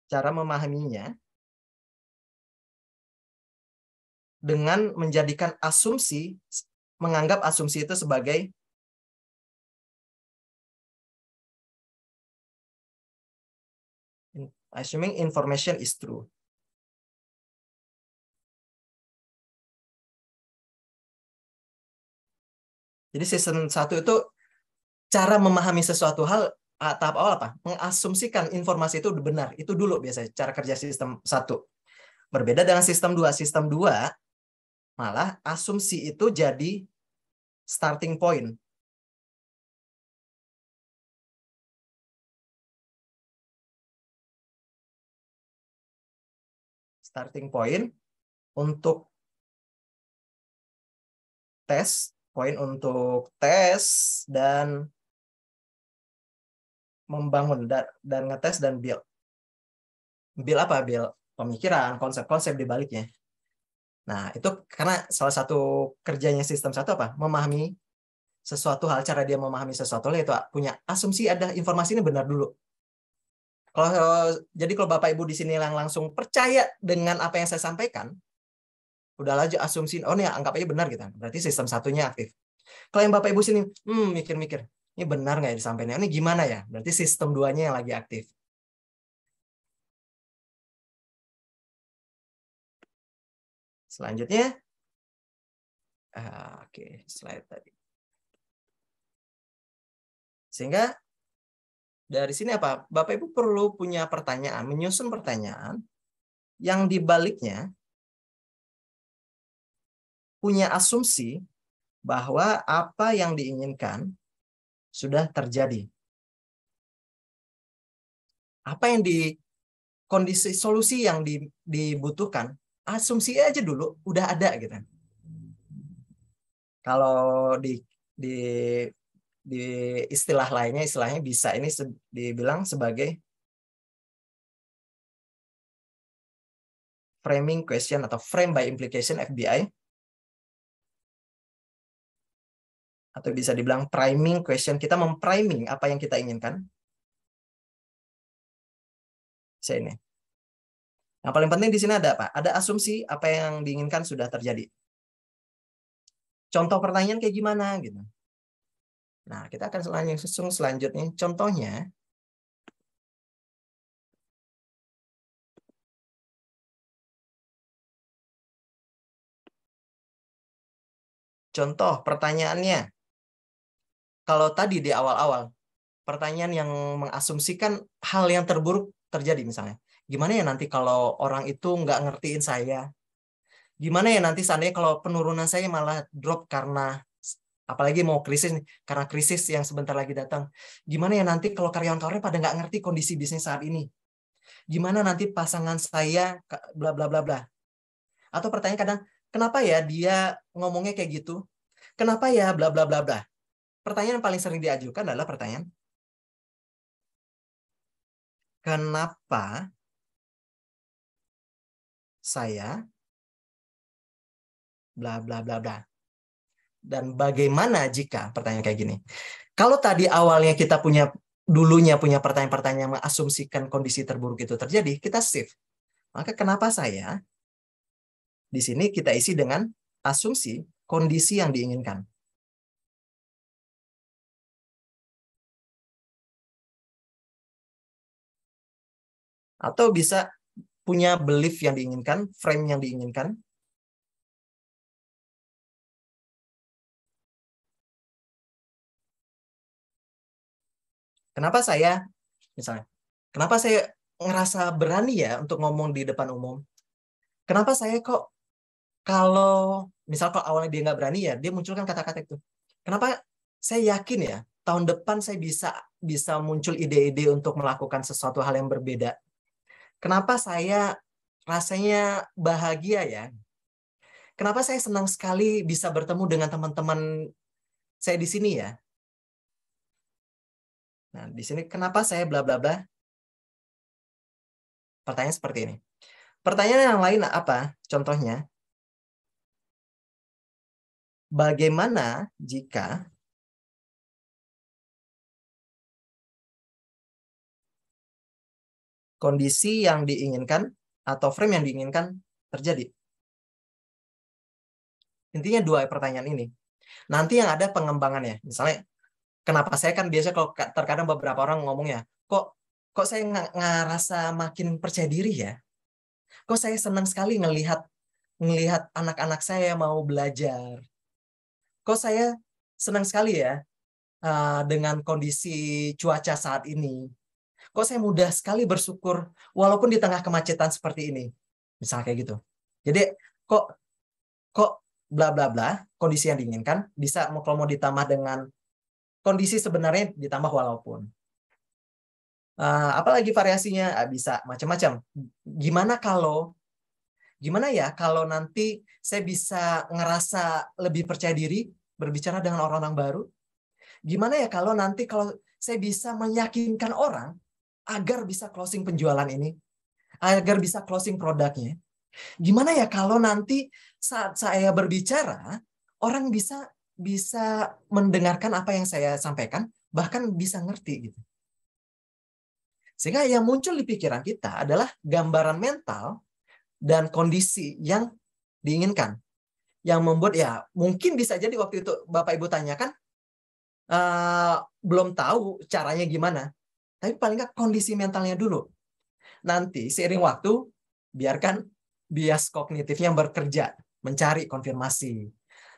Cara memahaminya dengan menjadikan asumsi, menganggap asumsi itu sebagai assuming information is true. Jadi sistem 1 itu cara memahami sesuatu hal tahap awal apa? Mengasumsikan informasi itu benar. Itu dulu biasanya cara kerja sistem 1. Berbeda dengan sistem 2. Sistem 2 malah asumsi itu jadi starting point. Starting point untuk tes poin untuk tes dan membangun dan ngetes dan build. Build apa? Build pemikiran, konsep-konsep di baliknya. Nah, itu karena salah satu kerjanya sistem 1 apa? Memahami sesuatu hal, cara dia memahami sesuatu itu punya asumsi ada informasi ini benar dulu. Jadi kalau Bapak Ibu di sini yang langsung percaya dengan apa yang saya sampaikan, udah aja asumsi, oh nih anggap aja benar gitu. Berarti sistem 1-nya aktif. Kalau yang Bapak Ibu sini mikir-mikir, ini benar nggak ya disampaikan? Ini gimana ya? Berarti sistem 2-nya yang lagi aktif. Selanjutnya, oke, slide tadi. Sehingga dari sini apa? Bapak Ibu perlu punya pertanyaan, menyusun pertanyaan yang di baliknya punya asumsi bahwa apa yang diinginkan sudah terjadi. Apa yang kondisi solusi yang dibutuhkan, asumsi aja dulu udah ada gitu. Kalau di istilah lainnya, istilahnya bisa ini dibilang sebagai framing question atau frame by implication FBI, atau bisa dibilang priming question. Kita mempriming apa yang kita inginkan. Ini. Yang paling penting di sini ada apa? Ada asumsi apa yang diinginkan sudah terjadi. Contoh pertanyaan kayak gimana gitu. Nah, kita akan langsung selanjutnya. Contohnya, contoh pertanyaannya. Kalau tadi di awal-awal, pertanyaan yang mengasumsikan hal yang terburuk terjadi misalnya. Gimana ya nanti kalau orang itu nggak ngertiin saya? Gimana ya nanti seandainya kalau penurunan saya malah drop karena, apalagi mau krisis, karena krisis yang sebentar lagi datang. Gimana ya nanti kalau karyawan-karyawan pada nggak ngerti kondisi bisnis saat ini? Gimana nanti pasangan saya, bla bla bla bla. Atau pertanyaan kadang, kenapa ya dia ngomongnya kayak gitu? Kenapa ya bla bla bla bla? Pertanyaan yang paling sering diajukan adalah pertanyaan, kenapa saya bla bla bla bla? Dan bagaimana jika, pertanyaan kayak gini. Kalau tadi awalnya kita punya pertanyaan-pertanyaan yang mengasumsikan kondisi terburuk itu terjadi, kita save. Maka kenapa saya? Di sini kita isi dengan asumsi kondisi yang diinginkan. Atau bisa punya belief yang diinginkan, frame yang diinginkan. Kenapa saya, misalnya, kenapa saya ngerasa berani ya untuk ngomong di depan umum? Kenapa saya kok kalau, misal kalau awalnya dia nggak berani ya, dia munculkan kata-kata itu. Kenapa saya yakin ya, tahun depan saya bisa muncul ide-ide untuk melakukan sesuatu hal yang berbeda. Kenapa saya rasanya bahagia ya? Kenapa saya senang sekali bisa bertemu dengan teman-teman saya di sini ya? Nah, di sini kenapa saya bla bla bla? Pertanyaan seperti ini. Pertanyaan yang lain apa? Contohnya, bagaimana jika kondisi yang diinginkan atau frame yang diinginkan terjadi? Intinya dua pertanyaan ini. Nanti yang ada pengembangannya. Misalnya, kenapa saya kan biasa kalau terkadang beberapa orang ngomongnya, kok saya ngerasa makin percaya diri ya? Kok saya senang sekali ngelihat anak-anak saya mau belajar? Kok saya senang sekali ya dengan kondisi cuaca saat ini? Kok saya mudah sekali bersyukur walaupun di tengah kemacetan seperti ini? Misalnya kayak gitu. Jadi kok bla bla bla, kondisi yang diinginkan bisa kalau mau ditambah dengan kondisi sebenarnya ditambah walaupun. Apalagi variasinya bisa macam-macam. Gimana ya kalau nanti saya bisa ngerasa lebih percaya diri berbicara dengan orang-orang baru? Gimana ya kalau nanti kalau saya bisa meyakinkan orang agar bisa closing penjualan ini, agar bisa closing produknya? Gimana ya kalau nanti saat saya berbicara, orang bisa mendengarkan apa yang saya sampaikan, bahkan bisa ngerti gitu. Sehingga yang muncul di pikiran kita adalah gambaran mental dan kondisi yang diinginkan. Yang membuat ya mungkin bisa jadi waktu itu Bapak Ibu tanyakan, belum tahu caranya gimana. Tapi paling nggak kondisi mentalnya dulu. Nanti seiring waktu, biarkan bias kognitifnya bekerja, mencari konfirmasi.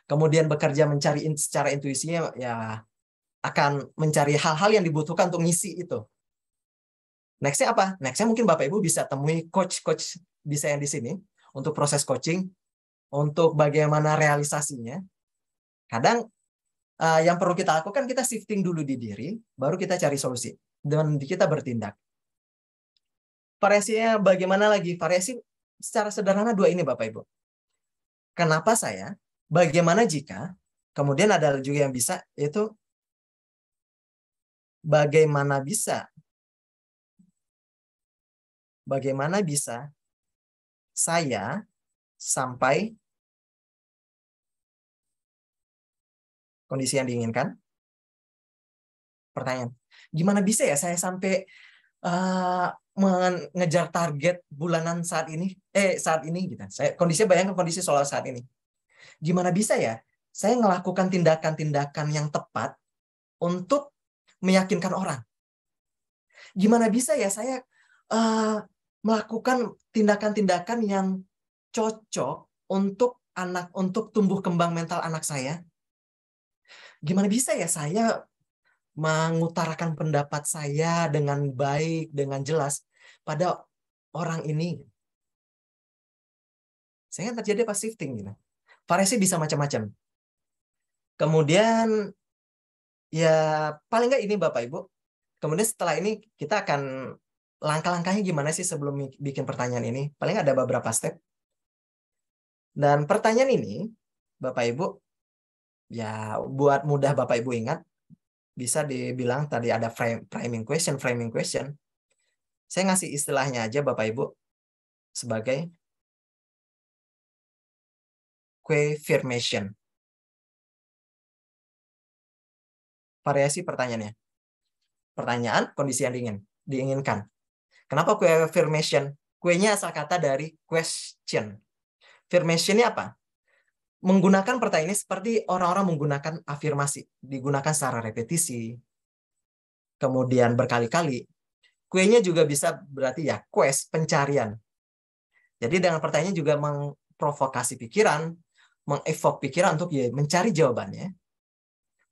Kemudian bekerja mencari secara intuisinya, ya akan mencari hal-hal yang dibutuhkan untuk ngisi itu. Nextnya apa? Nextnya mungkin Bapak Ibu bisa temui coach bisa yang di sini untuk proses coaching, untuk bagaimana realisasinya. Kadang yang perlu kita lakukan, kita shifting dulu di diri, baru kita cari solusi. Dan kita bertindak. Variasinya bagaimana lagi? Variasi secara sederhana dua ini Bapak Ibu. Kenapa saya? Bagaimana jika? Kemudian ada juga yang bisa, yaitu bagaimana bisa saya sampai kondisi yang diinginkan? Pertanyaan, gimana bisa ya saya sampai mengejar target bulanan saat ini gitu. Kondisinya, bayangkan kondisi soal saat ini. Gimana bisa ya saya melakukan tindakan-tindakan yang tepat untuk meyakinkan orang? Gimana bisa ya saya melakukan tindakan-tindakan yang cocok untuk tumbuh kembang mental anak saya? Gimana bisa ya saya mengutarakan pendapat saya dengan baik, dengan jelas pada orang ini? Sehingga terjadi apa? Shifting gitu. Variasi bisa macam-macam. Kemudian ya paling nggak ini Bapak Ibu. Kemudian setelah ini kita akan langkah-langkahnya gimana sih sebelum bikin pertanyaan ini? Paling ada beberapa step. Dan pertanyaan ini Bapak Ibu, ya buat mudah Bapak Ibu ingat, bisa dibilang tadi ada framing question. Saya ngasih istilahnya aja Bapak Ibu sebagai quaffirmation. Variasi pertanyaannya. Pertanyaan, kondisi yang diinginkan. Kenapa quaffirmation? Q-nya asal kata dari question. Affirmation-nya apa? Menggunakan pertanyaan ini seperti orang-orang menggunakan afirmasi. Digunakan secara repetisi. Kemudian berkali-kali. Q-nya juga bisa berarti ya quest, pencarian. Jadi dengan pertanyaan juga memprovokasi pikiran, mengevok pikiran untuk ya mencari jawabannya,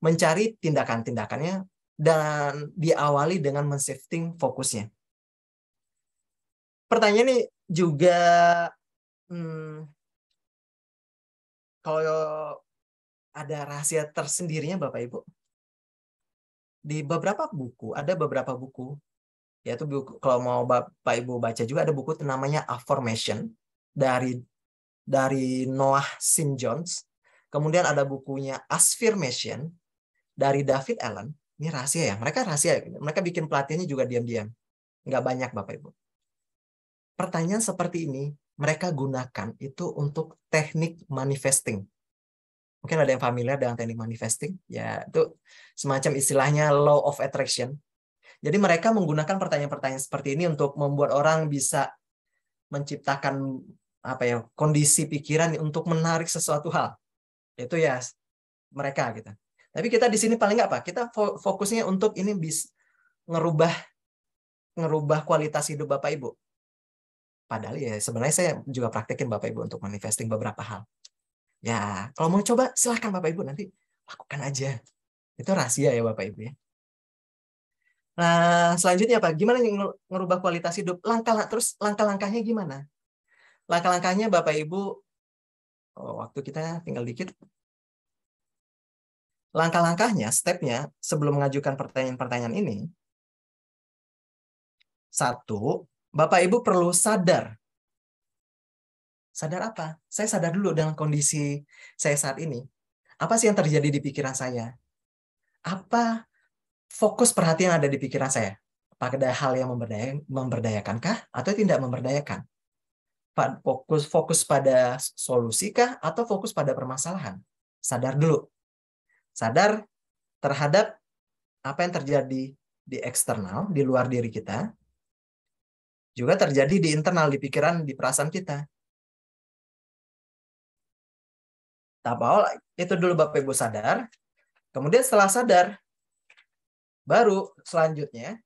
mencari tindakan-tindakannya, dan diawali dengan men-shifting fokusnya. Pertanyaan ini juga kalau ada rahasia tersendirinya Bapak Ibu. Di beberapa buku, ada beberapa buku, yaitu buku, kalau mau Bapak Ibu baca juga ada buku namanya Affirmation dari Noah St. Jones. Kemudian ada bukunya Affirmation dari David Allen. Ini rahasia ya, mereka rahasia. Mereka bikin pelatihannya juga diam-diam. Nggak banyak Bapak Ibu. Pertanyaan seperti ini mereka gunakan itu untuk teknik manifesting. Mungkin ada yang familiar dengan teknik manifesting. Ya, itu semacam istilahnya law of attraction. Jadi mereka menggunakan pertanyaan-pertanyaan seperti ini untuk membuat orang bisa menciptakan kondisi pikiran untuk menarik sesuatu hal. Itu ya mereka gitu. Tapi kita di sini paling nggak apa? Kita fokusnya untuk ini bisa ngerubah kualitas hidup Bapak Ibu. Padahal ya sebenarnya saya juga praktekin Bapak Ibu untuk manifesting beberapa hal. Ya, kalau mau coba silahkan Bapak Ibu, nanti lakukan aja. Itu rahasia ya Bapak Ibu ya. Nah, selanjutnya apa? Gimana ngerubah kualitas hidup? Langkah-langkahnya gimana? Langkah-langkahnya Bapak Ibu, waktu kita tinggal dikit. Langkah-langkahnya, stepnya sebelum mengajukan pertanyaan-pertanyaan ini. 1, Bapak Ibu perlu sadar. Sadar apa? Saya sadar dulu dengan kondisi saya saat ini. Apa sih yang terjadi di pikiran saya? Apa fokus perhatian ada di pikiran saya? Pada hal yang memberdayakankah atau tidak memberdayakan? Fokus pada solusi kah atau fokus pada permasalahan? Sadar dulu. Sadar terhadap apa yang terjadi di eksternal, di luar diri kita, juga terjadi di internal, di pikiran, di perasaan kita. Tahap awal itu dulu Bapak Ibu sadar. Kemudian setelah sadar, baru selanjutnya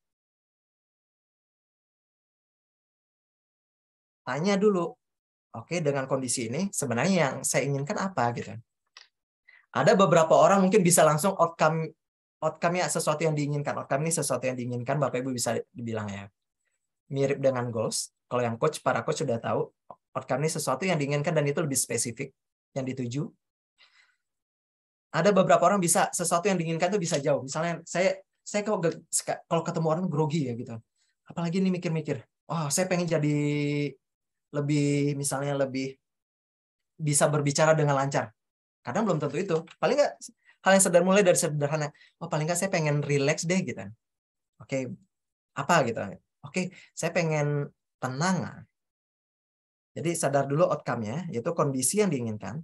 tanya dulu, oke, dengan kondisi ini sebenarnya yang saya inginkan apa gitu. Ada beberapa orang mungkin bisa langsung outcome-nya sesuatu yang diinginkan. Outcome ini sesuatu yang diinginkan, Bapak Ibu bisa dibilang ya. Mirip dengan goals. Kalau yang para coach sudah tahu, outcome ini sesuatu yang diinginkan dan itu lebih spesifik yang dituju. Ada beberapa orang bisa sesuatu yang diinginkan itu bisa jauh. Misalnya saya kalau ketemu orang grogi ya gitu. Apalagi ini mikir-mikir, oh saya pengen jadi lebih bisa berbicara dengan lancar. Kadang belum tentu itu. Paling nggak hal yang mulai dari sederhana. Oh paling nggak saya pengen relax deh gitu. Oke, apa gitu. Oke, saya pengen tenang. Jadi sadar dulu outcome-nya, yaitu kondisi yang diinginkan.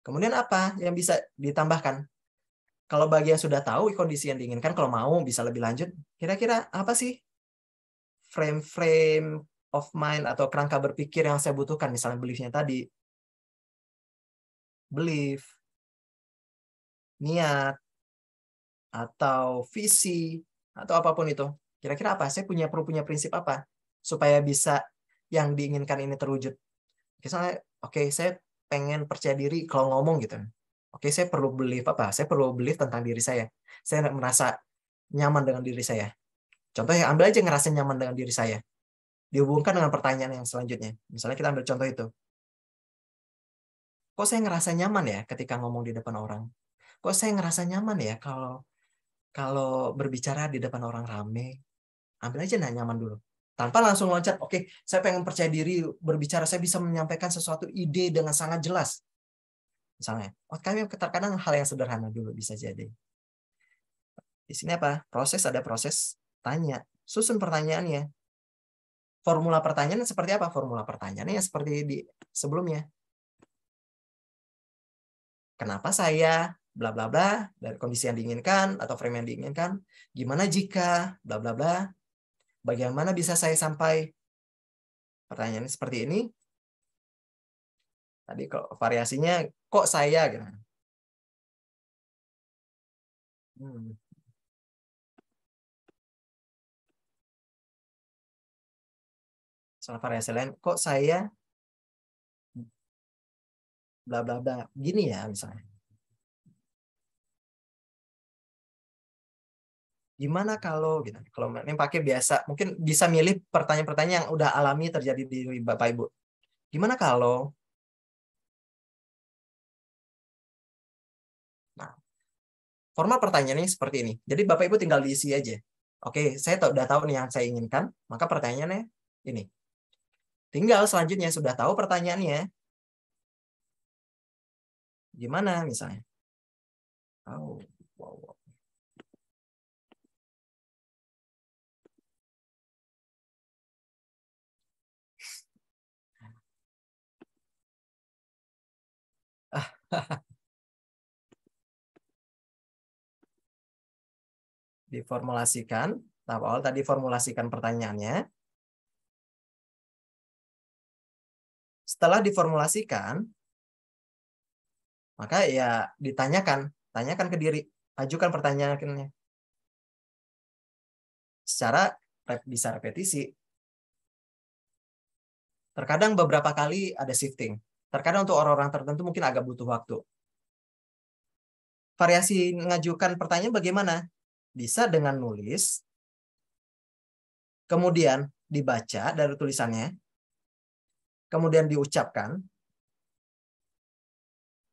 Kemudian apa yang bisa ditambahkan? Kalau bagi yang sudah tahu kondisi yang diinginkan, kalau mau bisa lebih lanjut, kira-kira apa sih frame of mind atau kerangka berpikir yang saya butuhkan? Misalnya belief-nya tadi. Belief, niat, atau visi, atau apapun itu. Kira-kira apa? Saya perlu punya prinsip apa? Supaya bisa yang diinginkan ini terwujud. Misalnya, oke, saya pengen percaya diri kalau ngomong gitu. Oke, saya perlu belief apa? Saya perlu belief tentang diri saya. Saya merasa nyaman dengan diri saya. Contohnya, ambil aja ngerasa nyaman dengan diri saya. Dihubungkan dengan pertanyaan yang selanjutnya. Misalnya kita ambil contoh itu. Kok saya ngerasa nyaman ya ketika ngomong di depan orang? Kok saya ngerasa nyaman ya kalau berbicara di depan orang rame? Ambil aja nyaman dulu. Tanpa langsung loncat, oke, saya pengen percaya diri berbicara, saya bisa menyampaikan sesuatu ide dengan sangat jelas. Misalnya, kami terkadang hal yang sederhana dulu bisa jadi. Di sini apa? Ada proses tanya. Susun pertanyaannya. Formula pertanyaan seperti apa? Formula pertanyaannya seperti di sebelumnya. Kenapa saya bla bla bla dari kondisi yang diinginkan atau frame yang diinginkan? Gimana jika bla bla bla? Bagaimana bisa saya sampai? Pertanyaannya seperti ini. Tadi kok variasinya kok saya gitu. Soal variasi lain, kok saya bla bla bla gini ya misalnya. Gimana kalau gitu. Kalau ini pakai biasa, mungkin bisa milih pertanyaan-pertanyaan yang udah alami terjadi di Bapak Ibu. Gimana kalau? Nah, format pertanyaannya seperti ini. Jadi Bapak Ibu tinggal diisi aja. Oke, saya udah tahu nih yang saya inginkan, maka pertanyaannya ini. Tinggal selanjutnya sudah tahu pertanyaannya. Gimana misalnya? Oh, wow. Diformulasikan. Tahap awal tadi formulasikan pertanyaannya. Setelah diformulasikan, maka ya tanyakan ke diri, ajukan pertanyaannya. Secara bisa repetisi. Terkadang beberapa kali ada shifting. Terkadang untuk orang-orang tertentu mungkin agak butuh waktu. Variasi mengajukan pertanyaan bagaimana? Bisa dengan nulis, kemudian dibaca dari tulisannya, kemudian diucapkan,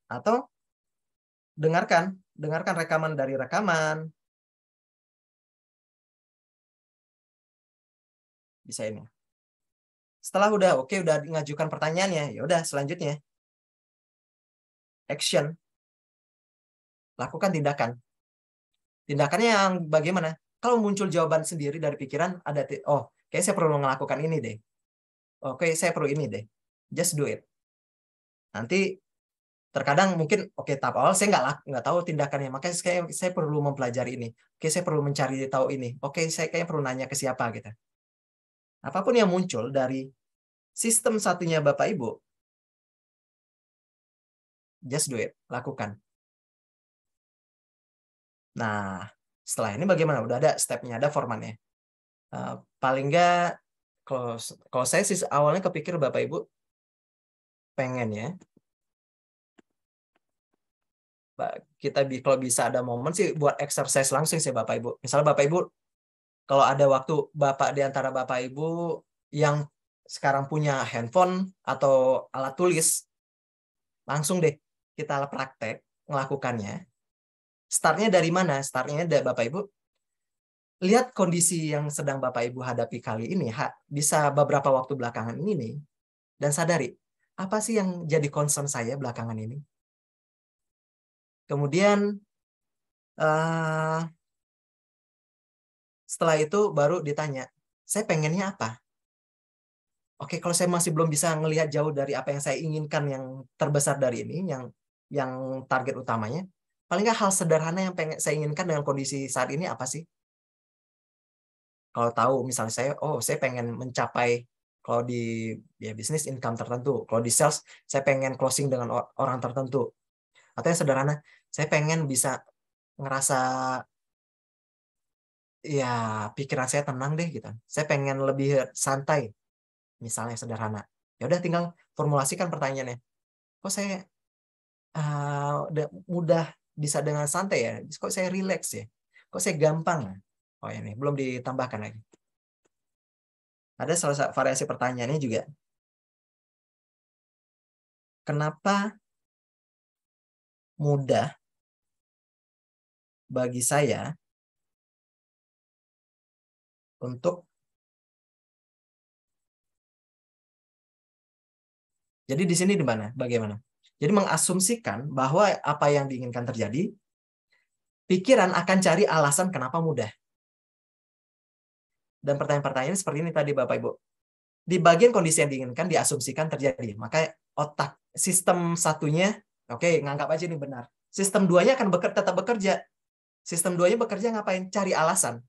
atau dengarkan rekaman dari rekaman. Bisa ini. Setelah udah ngajukan pertanyaannya, ya udah selanjutnya action. Lakukan tindakan. Tindakannya yang bagaimana? Kalau muncul jawaban sendiri dari pikiran, kayak saya perlu melakukan ini deh. Oke, saya perlu ini deh. Just do it. Nanti terkadang mungkin tahap awal saya nggak tahu tindakannya, makanya saya perlu mempelajari ini. Oke, saya perlu mencari tahu ini. Oke, saya kayaknya perlu nanya ke siapa gitu. Apapun yang muncul dari sistem satunya Bapak Ibu, just do it, lakukan. Nah, setelah ini bagaimana? Udah ada stepnya, ada formatnya. Paling nggak, kalau saya sih awalnya kepikir Bapak Ibu pengen ya, kita kalau bisa ada momen sih buat exercise langsung sih Bapak Ibu. Misalnya Bapak Ibu, kalau ada waktu di antara Bapak Ibu yang sekarang punya handphone atau alat tulis, langsung deh kita praktek melakukannya. Startnya dari mana? Startnya dari Bapak Ibu lihat kondisi yang sedang Bapak Ibu hadapi kali ini, bisa beberapa waktu belakangan ini, dan sadari apa sih yang jadi concern saya belakangan ini. Kemudian setelah itu baru ditanya, saya pengennya apa? Oke, kalau saya masih belum bisa ngelihat jauh dari apa yang saya inginkan yang terbesar dari ini, yang target utamanya, paling nggak hal sederhana yang pengen saya inginkan dengan kondisi saat ini apa sih? Kalau tahu misalnya saya pengen mencapai, kalau di bisnis income tertentu, kalau di sales saya pengen closing dengan orang tertentu, atau yang sederhana saya pengen bisa ngerasa ya pikiran saya tenang deh gitu, saya pengen lebih santai, misalnya sederhana. Ya udah tinggal formulasikan pertanyaannya, kok saya mudah bisa dengan santai ya, kok saya relax ya, kok saya gampang. Oh ini belum ditambahkan lagi. Ada salah satu variasi pertanyaannya juga. Kenapa mudah bagi saya untuk jadi di sini di mana? Bagaimana? Jadi mengasumsikan bahwa apa yang diinginkan terjadi, pikiran akan cari alasan kenapa mudah. Dan pertanyaan-pertanyaan seperti ini tadi Bapak Ibu. Di bagian kondisi yang diinginkan diasumsikan terjadi. Maka otak sistem satunya, nganggap aja ini benar. Sistem 2-nya akan tetap bekerja. Sistem 2-nya bekerja ngapain? Cari alasan.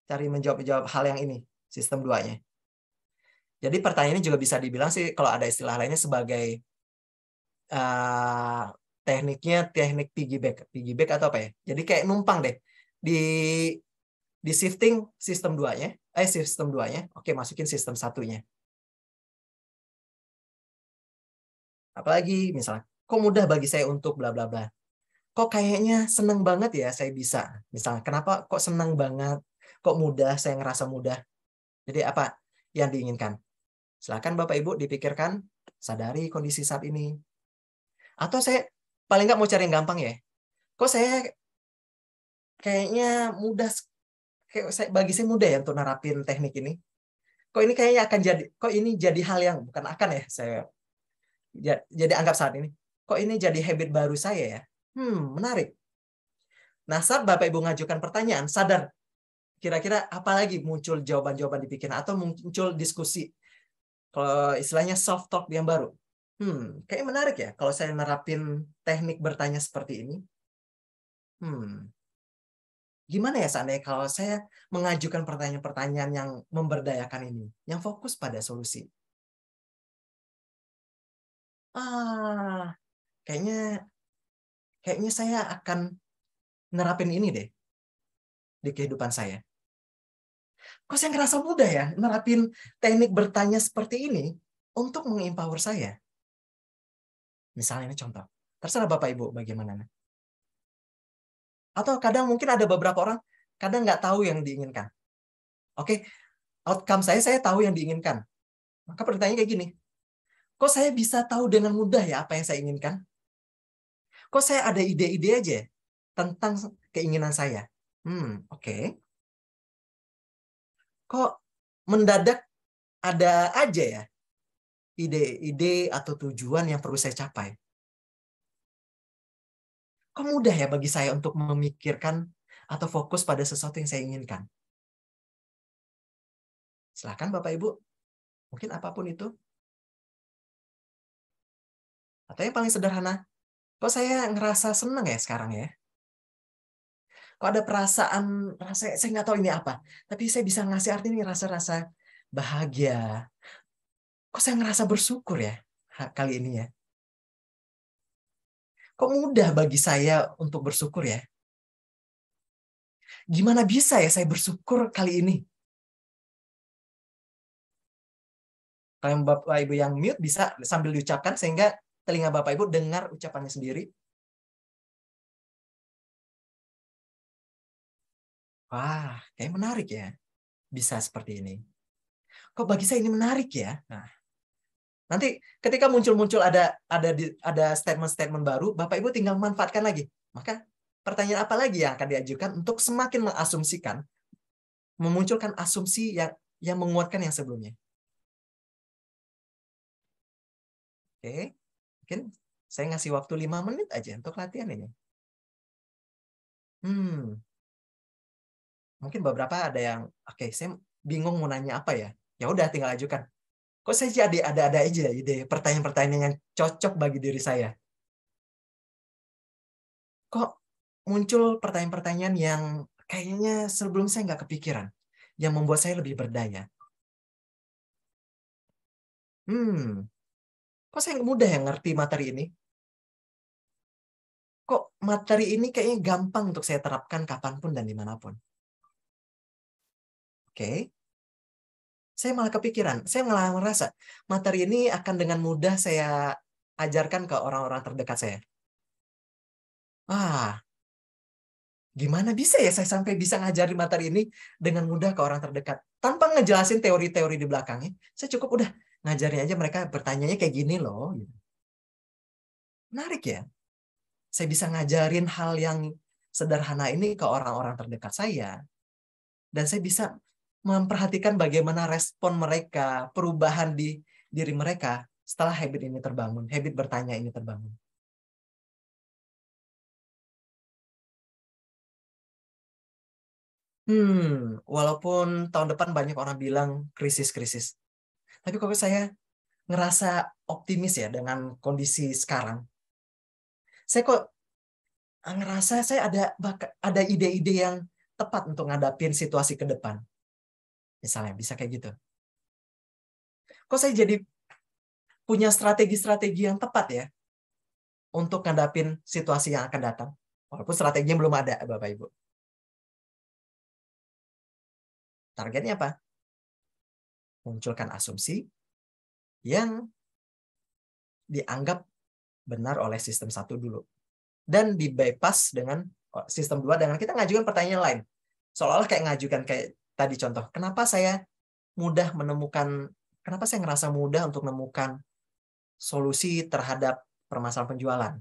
Cari menjawab hal yang ini. Sistem 2-nya. Jadi pertanyaan ini juga bisa dibilang sih, kalau ada istilah lainnya sebagai tekniknya teknik piggyback. Piggyback atau apa ya? Jadi kayak numpang deh. Di shifting sistem 2-nya. Sistem 2-nya. Oke, masukin sistem 1-nya. Apalagi misalnya, kok mudah bagi saya untuk bla bla bla. Kok kayaknya seneng banget ya saya bisa. Misalnya, kenapa kok seneng banget? Kok mudah, saya ngerasa mudah. Jadi apa yang diinginkan? Silakan Bapak Ibu dipikirkan, sadari kondisi saat ini. Atau saya paling nggak mau cari yang gampang ya. Kok saya kayaknya mudah, bagi saya mudah ya untuk nerapin teknik ini. Kok ini kayaknya akan jadi, kok ini jadi hal yang bukan akan ya saya. Jadi anggap saat ini, kok ini jadi habit baru saya ya. Menarik. Nah, saat Bapak Ibu ngajukan pertanyaan, sadar kira-kira apa lagi muncul jawaban-jawaban di pikiran atau muncul diskusi. Kalau istilahnya self talk yang baru. Kayaknya menarik ya kalau saya nerapin teknik bertanya seperti ini. Gimana ya seandainya kalau saya mengajukan pertanyaan-pertanyaan yang memberdayakan ini, yang fokus pada solusi. Kayaknya saya akan nerapin ini deh di kehidupan saya. Kok saya ngerasa mudah ya nerapin teknik bertanya seperti ini untuk mengempower saya. Misalnya ini contoh. Terserah Bapak Ibu bagaimana. Atau kadang mungkin ada beberapa orang kadang nggak tahu yang diinginkan. Oke, outcome saya tahu yang diinginkan. Maka pertanyaannya kayak gini. Kok saya bisa tahu dengan mudah ya apa yang saya inginkan? Kok saya ada ide-ide aja tentang keinginan saya? Oke. Kok mendadak ada aja ya ide-ide atau tujuan yang perlu saya capai. Kok mudah ya bagi saya untuk memikirkan atau fokus pada sesuatu yang saya inginkan? Silakan Bapak Ibu, mungkin apapun itu. Atau yang paling sederhana, kok saya ngerasa senang ya sekarang ya? Kok ada perasaan, saya nggak tahu ini apa, tapi saya bisa ngasih arti ini rasa-rasa bahagia. Kok saya ngerasa bersyukur ya kali ini ya? Kok mudah bagi saya untuk bersyukur ya? Gimana bisa ya saya bersyukur kali ini? Kalau Bapak Ibu yang mute bisa sambil diucapkan sehingga telinga Bapak Ibu dengar ucapannya sendiri. Wah, kayak menarik ya. Bisa seperti ini. Kok bagi saya ini menarik ya? Nah, nanti ketika muncul-muncul ada statement-statement baru, Bapak Ibu tinggal manfaatkan lagi. Maka pertanyaan apa lagi yang akan diajukan untuk semakin mengasumsikan, memunculkan asumsi yang menguatkan yang sebelumnya. Oke, mungkin saya ngasih waktu 5 menit aja untuk latihan ini. Mungkin beberapa ada yang, oke, saya bingung mau nanya apa ya. Ya udah tinggal ajukan. Kok saya jadi ada aja ide pertanyaan-pertanyaan yang cocok bagi diri saya. Kok muncul pertanyaan-pertanyaan yang kayaknya sebelum saya nggak kepikiran. Yang membuat saya lebih berdaya. Kok saya mudah yang ngerti materi ini? Kok materi ini kayaknya gampang untuk saya terapkan kapanpun dan dimanapun? Oke. Saya malah kepikiran, saya malah merasa materi ini akan dengan mudah saya ajarkan ke orang-orang terdekat saya. Gimana bisa ya saya sampai bisa ngajarin materi ini dengan mudah ke orang terdekat? Tanpa ngejelasin teori-teori di belakangnya, saya cukup udah ngajarin aja mereka bertanyanya kayak gini loh. Menarik ya? Saya bisa ngajarin hal yang sederhana ini ke orang-orang terdekat saya. Dan saya bisa memperhatikan bagaimana respon mereka, perubahan di diri mereka setelah habit ini terbangun, habit bertanya ini terbangun. Walaupun tahun depan banyak orang bilang krisis-krisis. Tapi kok saya ngerasa optimis ya dengan kondisi sekarang. Saya kok ngerasa saya ada ide-ide yang tepat untuk ngadapin situasi ke depan. Misalnya bisa kayak gitu. Kok saya jadi punya strategi-strategi yang tepat ya untuk ngadapin situasi yang akan datang. Walaupun strateginya belum ada, Bapak Ibu. Targetnya apa? Munculkan asumsi yang dianggap benar oleh sistem 1 dulu. Dan di bypass dengan sistem 2 dengan kita ngajukan pertanyaan lain. Seolah-olah kayak ngajukan kayak tadi contoh. Kenapa saya ngerasa mudah untuk menemukan solusi terhadap permasalahan penjualan?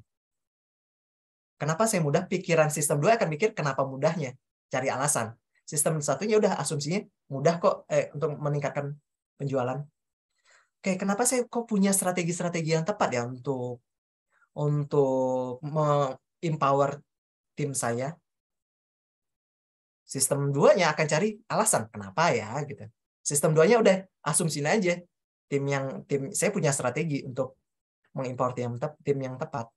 Kenapa saya mudah? Pikiran sistem 2 akan mikir kenapa mudahnya? Cari alasan. Sistem 1-nya udah asumsinya mudah kok untuk meningkatkan penjualan. Oke, kenapa saya kok punya strategi-strategi yang tepat ya untuk empower tim saya? Sistem 2-nya akan cari alasan kenapa ya gitu. Sistem 2-nya udah asumsiin aja. Tim saya punya strategi untuk mengimpor tim yang tepat.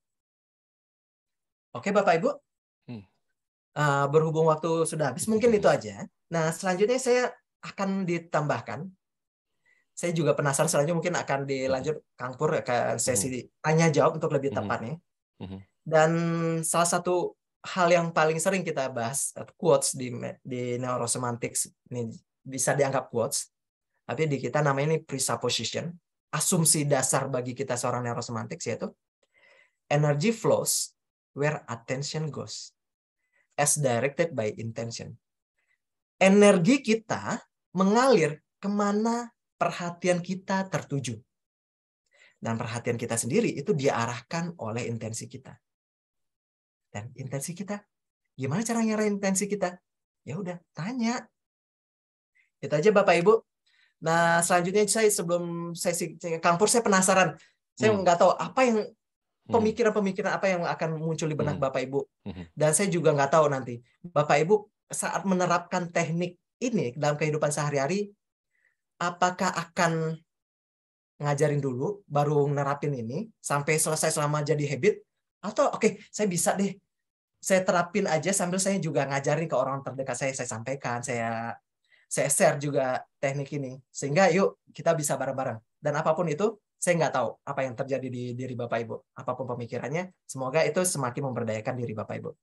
Oke, Bapak Ibu. Berhubung waktu sudah habis, mungkin itu aja. Nah, selanjutnya saya akan ditambahkan. Saya juga penasaran, selanjutnya mungkin akan dilanjut Kang Pur ke sesi tanya jawab untuk lebih tepatnya. Dan salah satu hal yang paling sering kita bahas, quotes di neurosemantics, ini bisa dianggap quotes, tapi di kita namanya ini presupposition, asumsi dasar bagi kita seorang neurosemantics, yaitu energy flows where attention goes, as directed by intention. Energi kita mengalir kemana perhatian kita tertuju. Dan perhatian kita sendiri itu diarahkan oleh intensi kita. Dan intensi kita, gimana cara nyarain intensi kita? Ya udah, tanya. Itu aja Bapak Ibu. Nah, selanjutnya sebelum sesi Kang Pur, saya penasaran. Saya nggak tahu apa yang pemikiran-pemikiran apa yang akan muncul di benak Bapak Ibu. Dan saya juga nggak tahu nanti Bapak Ibu saat menerapkan teknik ini dalam kehidupan sehari-hari, apakah akan ngajarin dulu baru nerapin ini sampai selesai selama jadi habit, atau oke, saya bisa deh, saya terapin aja sambil saya juga ngajarin ke orang terdekat saya sampaikan, saya share juga teknik ini, sehingga yuk kita bisa bareng-bareng. Dan apapun itu, saya nggak tahu apa yang terjadi di diri Bapak Ibu. Apapun pemikirannya, semoga itu semakin memberdayakan diri Bapak Ibu.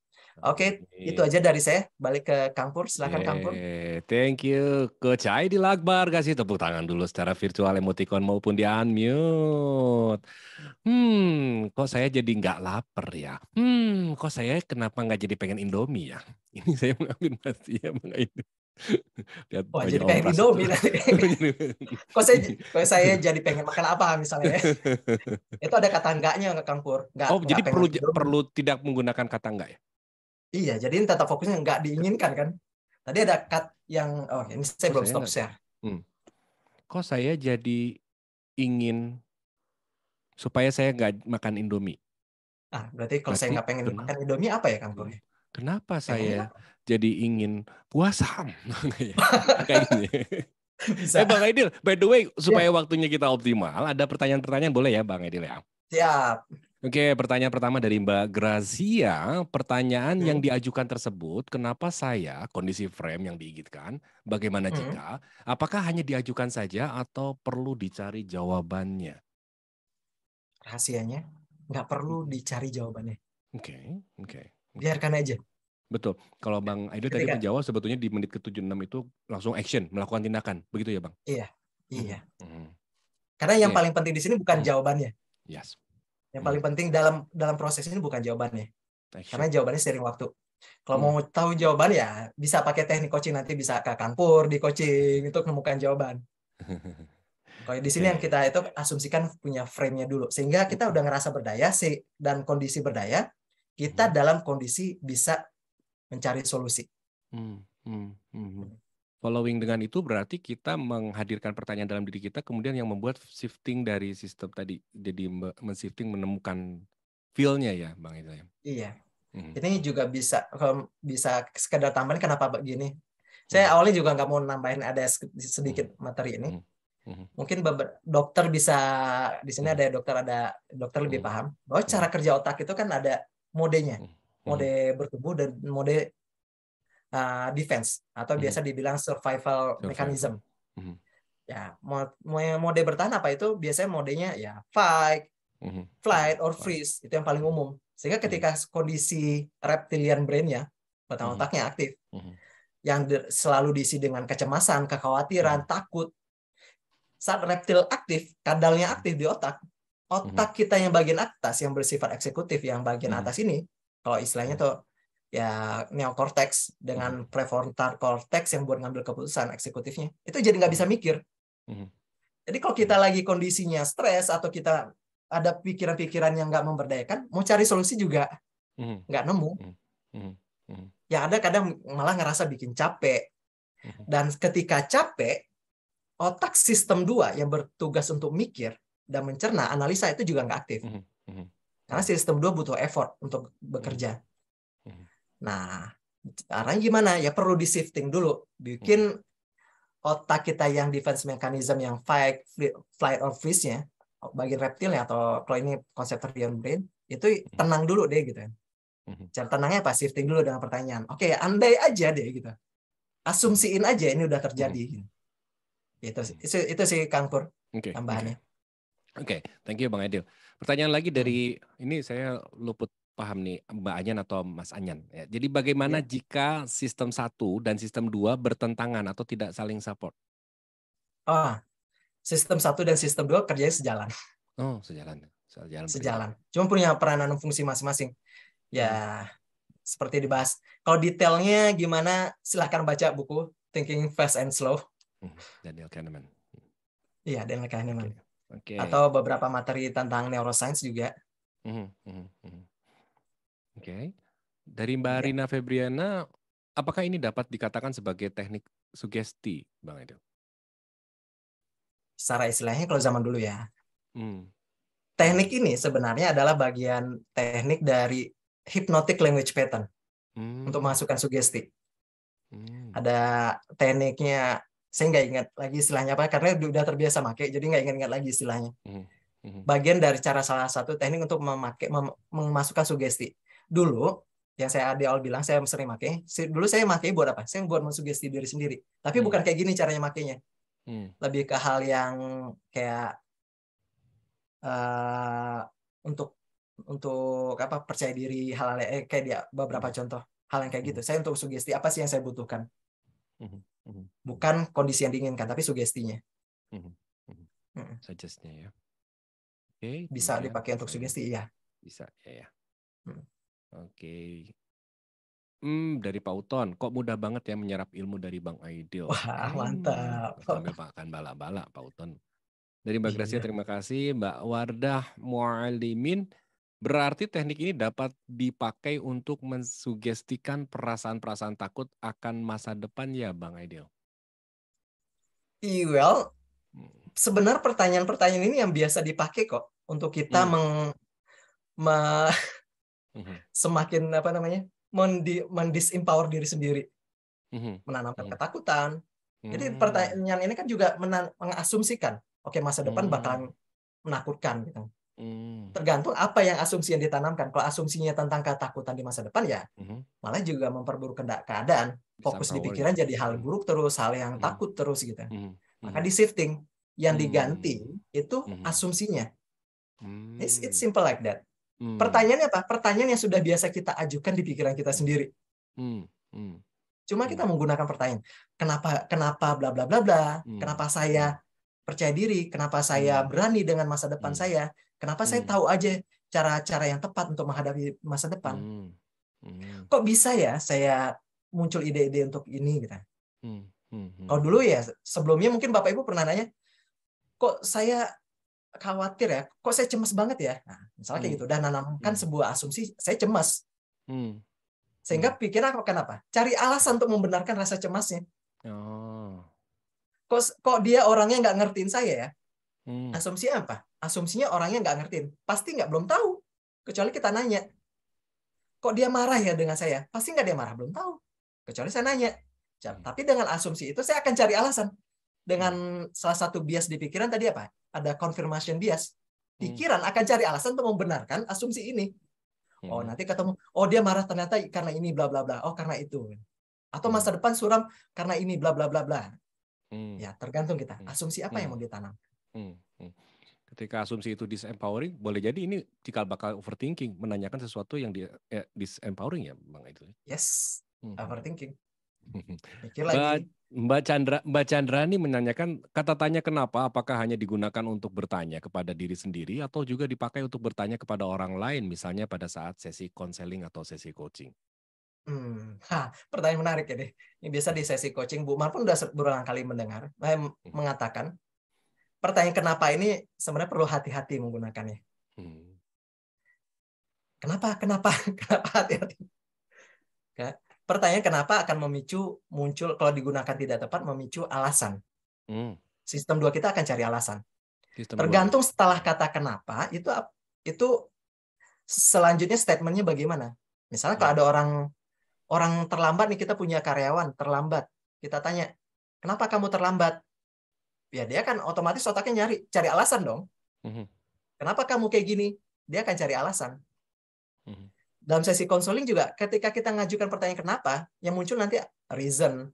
Oke, itu aja dari saya. Balik ke Kang Pur, silakan Kang Pur. Thank you, Coach Aidil Akbar. Kasih tepuk tangan dulu secara virtual, emoticon maupun di unmute. Kok saya jadi nggak lapar ya? Kok saya kenapa nggak jadi pengen Indomie ya? Ini saya mengambil pasti ya Bang Aidil. Lihat Wah, baju jadi pengen ompras Indomie nanti. Kok saya jadi pengen makan apa misalnya ya? Itu ada kata enggaknya nggak Kang Pur? Oh, jadi pengen Indomie. perlu tidak menggunakan kata enggak ya? Iya, jadi tetap fokusnya nggak diinginkan kan? Tadi ada yang, ini saya belum stop share. Kok saya jadi ingin supaya saya nggak makan Indomie? Berarti kalau saya nggak pengen makan Indomie apa ya Kang Pur? Kenapa saya jadi ingin puasa? Kayak gini. Bang Aidil, by the way, supaya waktunya kita optimal, ada pertanyaan-pertanyaan boleh ya Bang Aidil ya? Siap. Oke, pertanyaan pertama dari Mbak Grazia. Pertanyaan yang diajukan tersebut, kenapa saya, kondisi frame yang diinginkan, bagaimana jika, apakah hanya diajukan saja atau perlu dicari jawabannya? Rahasianya, nggak perlu dicari jawabannya. Oke. Biarkan aja. Betul. Kalau Bang Aidil tadi menjawab sebetulnya di menit ke-76 itu langsung action, melakukan tindakan. Begitu ya Bang? Iya. Karena yang paling penting di sini bukan jawabannya. Yes. Yang paling penting dalam proses ini bukan jawabannya. Karena jawabannya seiring waktu. Kalau mau tahu jawaban ya bisa pakai teknik coaching, nanti bisa ke Kang Pur di coaching itu menemukan jawaban. Kalau di sini yang kita itu asumsikan punya frame-nya dulu, sehingga kita udah ngerasa berdaya dan kondisi berdaya, kita dalam kondisi bisa mencari solusi. Following dengan itu berarti kita menghadirkan pertanyaan dalam diri kita, kemudian yang membuat shifting dari sistem tadi, jadi men-shifting menemukan feel-nya ya Bang itu ya. Iya. Ini juga bisa sekedar tambahan kenapa begini. Saya awalnya juga nggak mau nambahin, ada sedikit materi ini. Mungkin dokter bisa, di sini ada dokter lebih paham bahwa cara kerja otak itu kan ada modenya, mode bertumbuh dan mode defense atau biasa dibilang survival mechanism. Ya, mode bertahan apa itu? Biasanya modenya ya fight, flight, or freeze, itu yang paling umum. Sehingga ketika kondisi reptilian brain-nya, otaknya aktif, yang selalu diisi dengan kecemasan, kekhawatiran, takut. Saat reptil aktif, kadalnya aktif di otak kita yang bagian atas yang bersifat eksekutif, yang bagian atas ini, kalau istilahnya tuh ya neokortex dengan prefrontal cortex yang buat ngambil keputusan eksekutifnya, itu jadi nggak bisa mikir. Jadi kalau kita lagi kondisinya stres atau kita ada pikiran-pikiran yang nggak memberdayakan, mau cari solusi juga nggak nemu. Yang ada kadang malah ngerasa bikin capek. Dan ketika capek, otak sistem 2 yang bertugas untuk mikir dan mencerna, analisa itu juga nggak aktif. Karena sistem 2 butuh effort untuk bekerja. Nah, caranya gimana? Ya perlu di-shifting dulu. Bikin otak kita yang defense mechanism, yang fight, flight, or freeze-nya, bagian reptilnya, atau kalau ini konsep reptilian brain, itu tenang dulu deh gitu. Cara tenangnya apa? Shifting dulu dengan pertanyaan. Oke, andai aja deh gitu. Asumsiin aja ini udah terjadi. Itu sih Kang Pur tambahannya. Oke, thank you Bang Aidil. Pertanyaan lagi dari ini saya luput paham nih Mbak Anyan atau Mas Anyan. Ya, jadi bagaimana jika sistem 1 dan sistem 2 bertentangan atau tidak saling support? Sistem 1 dan sistem 2 kerjanya sejalan. Oh, sejalan. Cuma punya peranan fungsi masing-masing. Ya, seperti dibahas. Kalau detailnya gimana, silahkan baca buku Thinking Fast and Slow. Daniel Kahneman. Iya, Daniel Kahneman. Atau beberapa materi tentang neuroscience juga. Dari Mbak Rina Febriana, apakah ini dapat dikatakan sebagai teknik sugesti, Bang Aidil? secara istilahnya kalau zaman dulu ya. Hmm. Teknik ini sebenarnya adalah bagian teknik dari hypnotic language pattern untuk masukkan sugesti. Ada tekniknya, saya nggak ingat lagi istilahnya apa karena udah terbiasa pakai, jadi nggak ingat lagi istilahnya. Bagian dari cara salah satu teknik untuk memasukkan sugesti. Dulu yang saya di awal bilang saya sering pakai. Dulu saya pakai buat apa? Saya buat mensugesti diri sendiri. Tapi bukan kayak gini caranya makainya. Lebih ke hal yang kayak untuk apa, percaya diri, hal kayak dia beberapa contoh hal yang kayak gitu. Saya untuk sugesti apa sih yang saya butuhkan, bukan kondisi yang diinginkan tapi sugestinya. Suggest-nya ya. Oke, bisa dipakai untuk sugesti, iya. Bisa ya. Oke. Dari Pak Uton, kok mudah banget ya menyerap ilmu dari Bang Aidil. Wah, mantap. Sambil makan bala-bala Pak Uton. Dari Mbak Gracia terima kasih. Mbak Wardah Mualimin, berarti teknik ini dapat dipakai untuk mensugestikan perasaan-perasaan takut akan masa depan ya Bang Aidil? Well, sebenarnya pertanyaan-pertanyaan ini yang biasa dipakai kok untuk kita semakin apa namanya, mendisempower diri sendiri, menanamkan ketakutan. Jadi pertanyaan ini kan juga mengasumsikan, oke, masa depan bakalan menakutkan gitu. Tergantung apa yang asumsi yang ditanamkan. Kalau asumsinya tentang ketakutan di masa depan ya malah juga memperburuk keadaan. Fokus di pikiran jadi hal buruk terus, hal yang takut terus gitu. Maka di shifting, yang diganti itu asumsinya. It's simple like that. Pertanyaannya apa? Pertanyaan yang sudah biasa kita ajukan di pikiran kita sendiri. Cuma kita menggunakan pertanyaan, kenapa bla bla bla bla, kenapa saya percaya diri, kenapa saya berani dengan masa depan saya, kenapa saya tahu aja cara-cara yang tepat untuk menghadapi masa depan. Kok bisa ya saya muncul ide-ide untuk ini gitu. Kalau dulu ya, sebelumnya mungkin Bapak Ibu pernah nanya, kok saya khawatir ya, kok saya cemas banget ya. Nah, misalnya kayak gitu, dan nanamkan sebuah asumsi, saya cemas. Sehingga pikiran kenapa? Cari alasan untuk membenarkan rasa cemasnya. Kok dia orangnya nggak ngertiin saya ya? Asumsinya apa? Asumsinya orangnya nggak ngertiin. Pasti nggak, belum tahu. Kecuali kita nanya. Kok dia marah ya dengan saya? Pasti nggak dia marah, belum tahu. Kecuali saya nanya. Tapi dengan asumsi itu saya akan cari alasan. Dengan salah satu bias di pikiran tadi apa? Ada confirmation bias. Pikiran akan cari alasan untuk membenarkan asumsi ini. Oh, nanti ketemu, oh dia marah ternyata karena ini bla bla bla. Oh, karena itu. Atau masa depan suram karena ini bla bla bla bla. Ya, tergantung kita. Asumsi apa yang mau ditanam. Ketika asumsi itu disempowering, boleh jadi ini cikal bakal overthinking, menanyakan sesuatu yang disempowering ya, Bang itu. Yes, overthinking. Mikir lagi. Mbak Chandra ini menanyakan, kata tanya kenapa, apakah hanya digunakan untuk bertanya kepada diri sendiri atau juga dipakai untuk bertanya kepada orang lain, misalnya pada saat sesi konseling atau sesi coaching? Pertanyaan menarik ya deh. Ini biasa di sesi coaching, Bu Mar pun udah berulang kali mendengar, mengatakan, pertanyaan kenapa ini sebenarnya perlu hati-hati menggunakannya. Kenapa hati-hati? Pertanyaan kenapa akan muncul kalau digunakan tidak tepat, memicu alasan. Sistem 2 kita akan cari alasan. Tergantung setelah kata kenapa, itu selanjutnya statementnya bagaimana. Misalnya kalau ada orang terlambat nih, kita punya karyawan terlambat. Kita tanya, kenapa kamu terlambat? Ya dia kan otomatis otaknya cari alasan dong. Kenapa kamu kayak gini? Dia akan cari alasan. Dalam sesi konseling juga, ketika kita ngajukan pertanyaan kenapa, yang muncul nanti reason.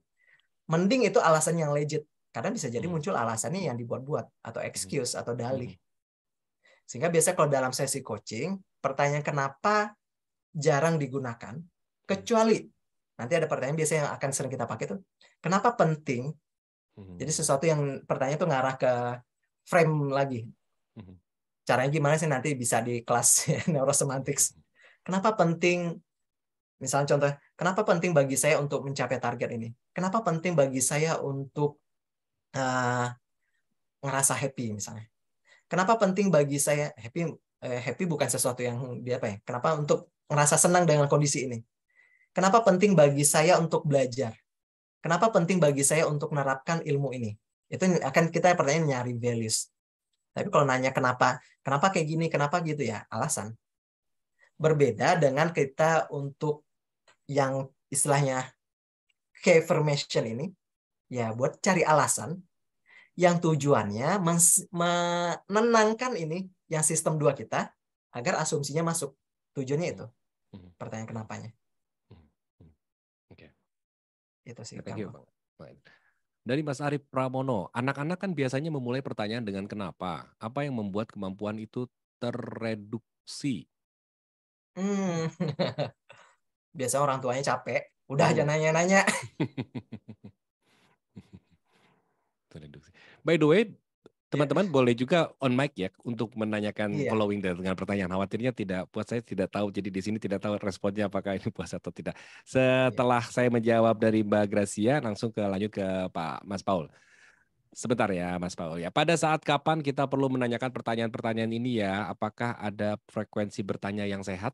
Mending itu alasan yang legit. Kadang bisa jadi muncul alasannya yang dibuat-buat, atau excuse, atau dalih. Sehingga biasanya kalau dalam sesi coaching, pertanyaan kenapa jarang digunakan, kecuali, nanti ada pertanyaan biasanya yang akan sering kita pakai itu, kenapa penting? Jadi sesuatu yang pertanyaan itu ngarah ke frame lagi. Caranya gimana sih nanti bisa di kelas neurosemantics. Kenapa penting, misalnya contoh, kenapa penting bagi saya untuk mencapai target ini? Kenapa penting bagi saya untuk ngerasa happy misalnya? Kenapa penting bagi saya, happy bukan sesuatu yang apa ya? Kenapa untuk ngerasa senang dengan kondisi ini? Kenapa penting bagi saya untuk belajar? Kenapa penting bagi saya untuk menerapkan ilmu ini? Itu akan kita pertanyaan nyari values. Tapi kalau nanya kenapa kayak gini, kenapa gitu ya, alasan. Berbeda dengan kita untuk yang istilahnya affirmation ini, ya buat cari alasan yang tujuannya menenangkan ini, yang sistem 2 kita, agar asumsinya masuk. Tujuannya itu. Pertanyaan kenapanya. Oke. Itu sih. Thank you, Bang. Dari Mas Arif Pramono, anak-anak kan biasanya memulai pertanyaan dengan kenapa? Apa yang membuat kemampuan itu terreduksi? Biasa orang tuanya capek, udah aja nanya-nanya. Terreduksi. By the way, teman-teman boleh juga on mic ya untuk menanyakan following dengan pertanyaan. Khawatirnya saya tidak tahu, jadi di sini tidak tahu responnya apakah ini puas atau tidak. Setelah saya menjawab dari Mbak Gracia, langsung lanjut ke Pak Mas Paul. Sebentar ya Mas Paul ya. Pada saat kapan kita perlu menanyakan pertanyaan-pertanyaan ini ya? Apakah ada frekuensi bertanya yang sehat?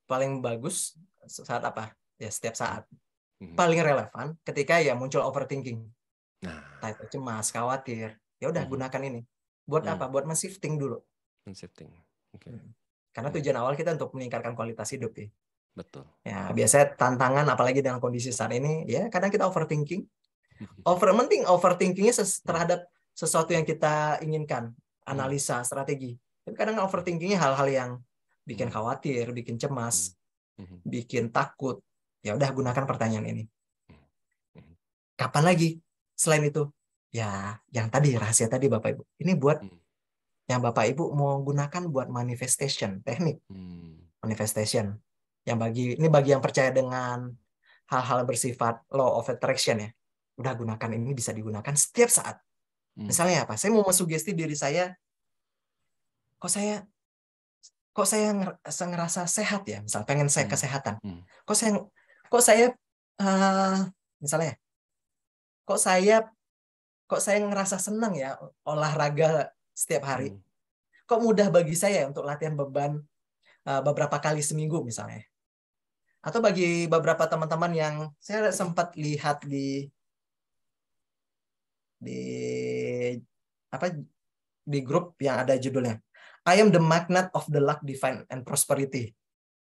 Paling bagus saat apa? Ya setiap saat. Paling relevan ketika ya muncul overthinking. Cemas, khawatir. Ya udah gunakan ini. Buat apa? Buat men-shifting dulu. Men-shifting. Okay. Karena tujuan awal kita untuk meningkatkan kualitas hidup ya. Betul. Ya, biasanya tantangan apalagi dengan kondisi saat ini, ya kadang kita overthinking. Overthinkingnya terhadap sesuatu yang kita inginkan, analisa, strategi. Tapi kadang overthinkingnya hal-hal yang bikin khawatir, bikin cemas, bikin takut. Ya udah gunakan pertanyaan ini. Kapan lagi? Selain itu, ya yang tadi rahasia tadi Bapak Ibu. Ini buat yang Bapak Ibu mau gunakan buat manifestation, teknik manifestation. Ini bagi yang percaya dengan hal-hal bersifat law of attraction ya. Udah gunakan ini, bisa digunakan setiap saat. Misalnya apa? Saya mau mensugesti diri saya, kok saya ngerasa sehat ya, misal pengen saya kesehatan. Kok saya misalnya kok saya ngerasa senang ya olahraga setiap hari. Kok mudah bagi saya untuk latihan beban beberapa kali seminggu misalnya. Atau bagi beberapa teman-teman yang saya sempat lihat di grup yang ada judulnya I am the magnet of the luck, divine and prosperity.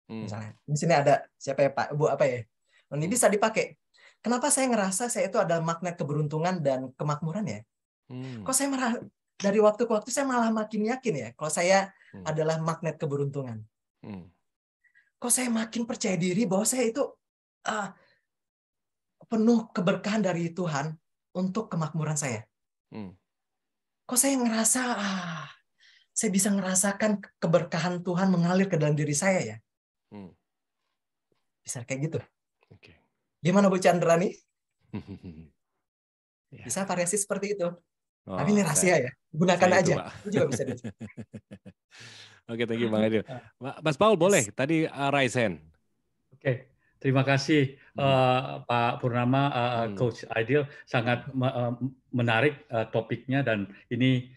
Misalnya. Di sini ada siapa ya Pak? Bu apa ya? Ini bisa dipakai. Kenapa saya ngerasa saya itu adalah magnet keberuntungan dan kemakmuran ya? Kok saya dari waktu ke waktu saya malah makin yakin ya kalau saya adalah magnet keberuntungan. Kok saya makin percaya diri bahwa saya itu penuh keberkahan dari Tuhan untuk kemakmuran saya. Kok saya ngerasa saya bisa ngerasakan keberkahan Tuhan mengalir ke dalam diri saya ya? Bisa kayak gitu. Gimana Bu Chandra nih? Bisa variasi seperti itu. Tapi ini rahasia ya. Gunakan aja. Itu juga bisa. Oke, thank you Bang Aidil. Mas Paul boleh tadi raise hand. Oke, terima kasih Pak Purnama, Coach Aidil, sangat menarik topiknya, dan ini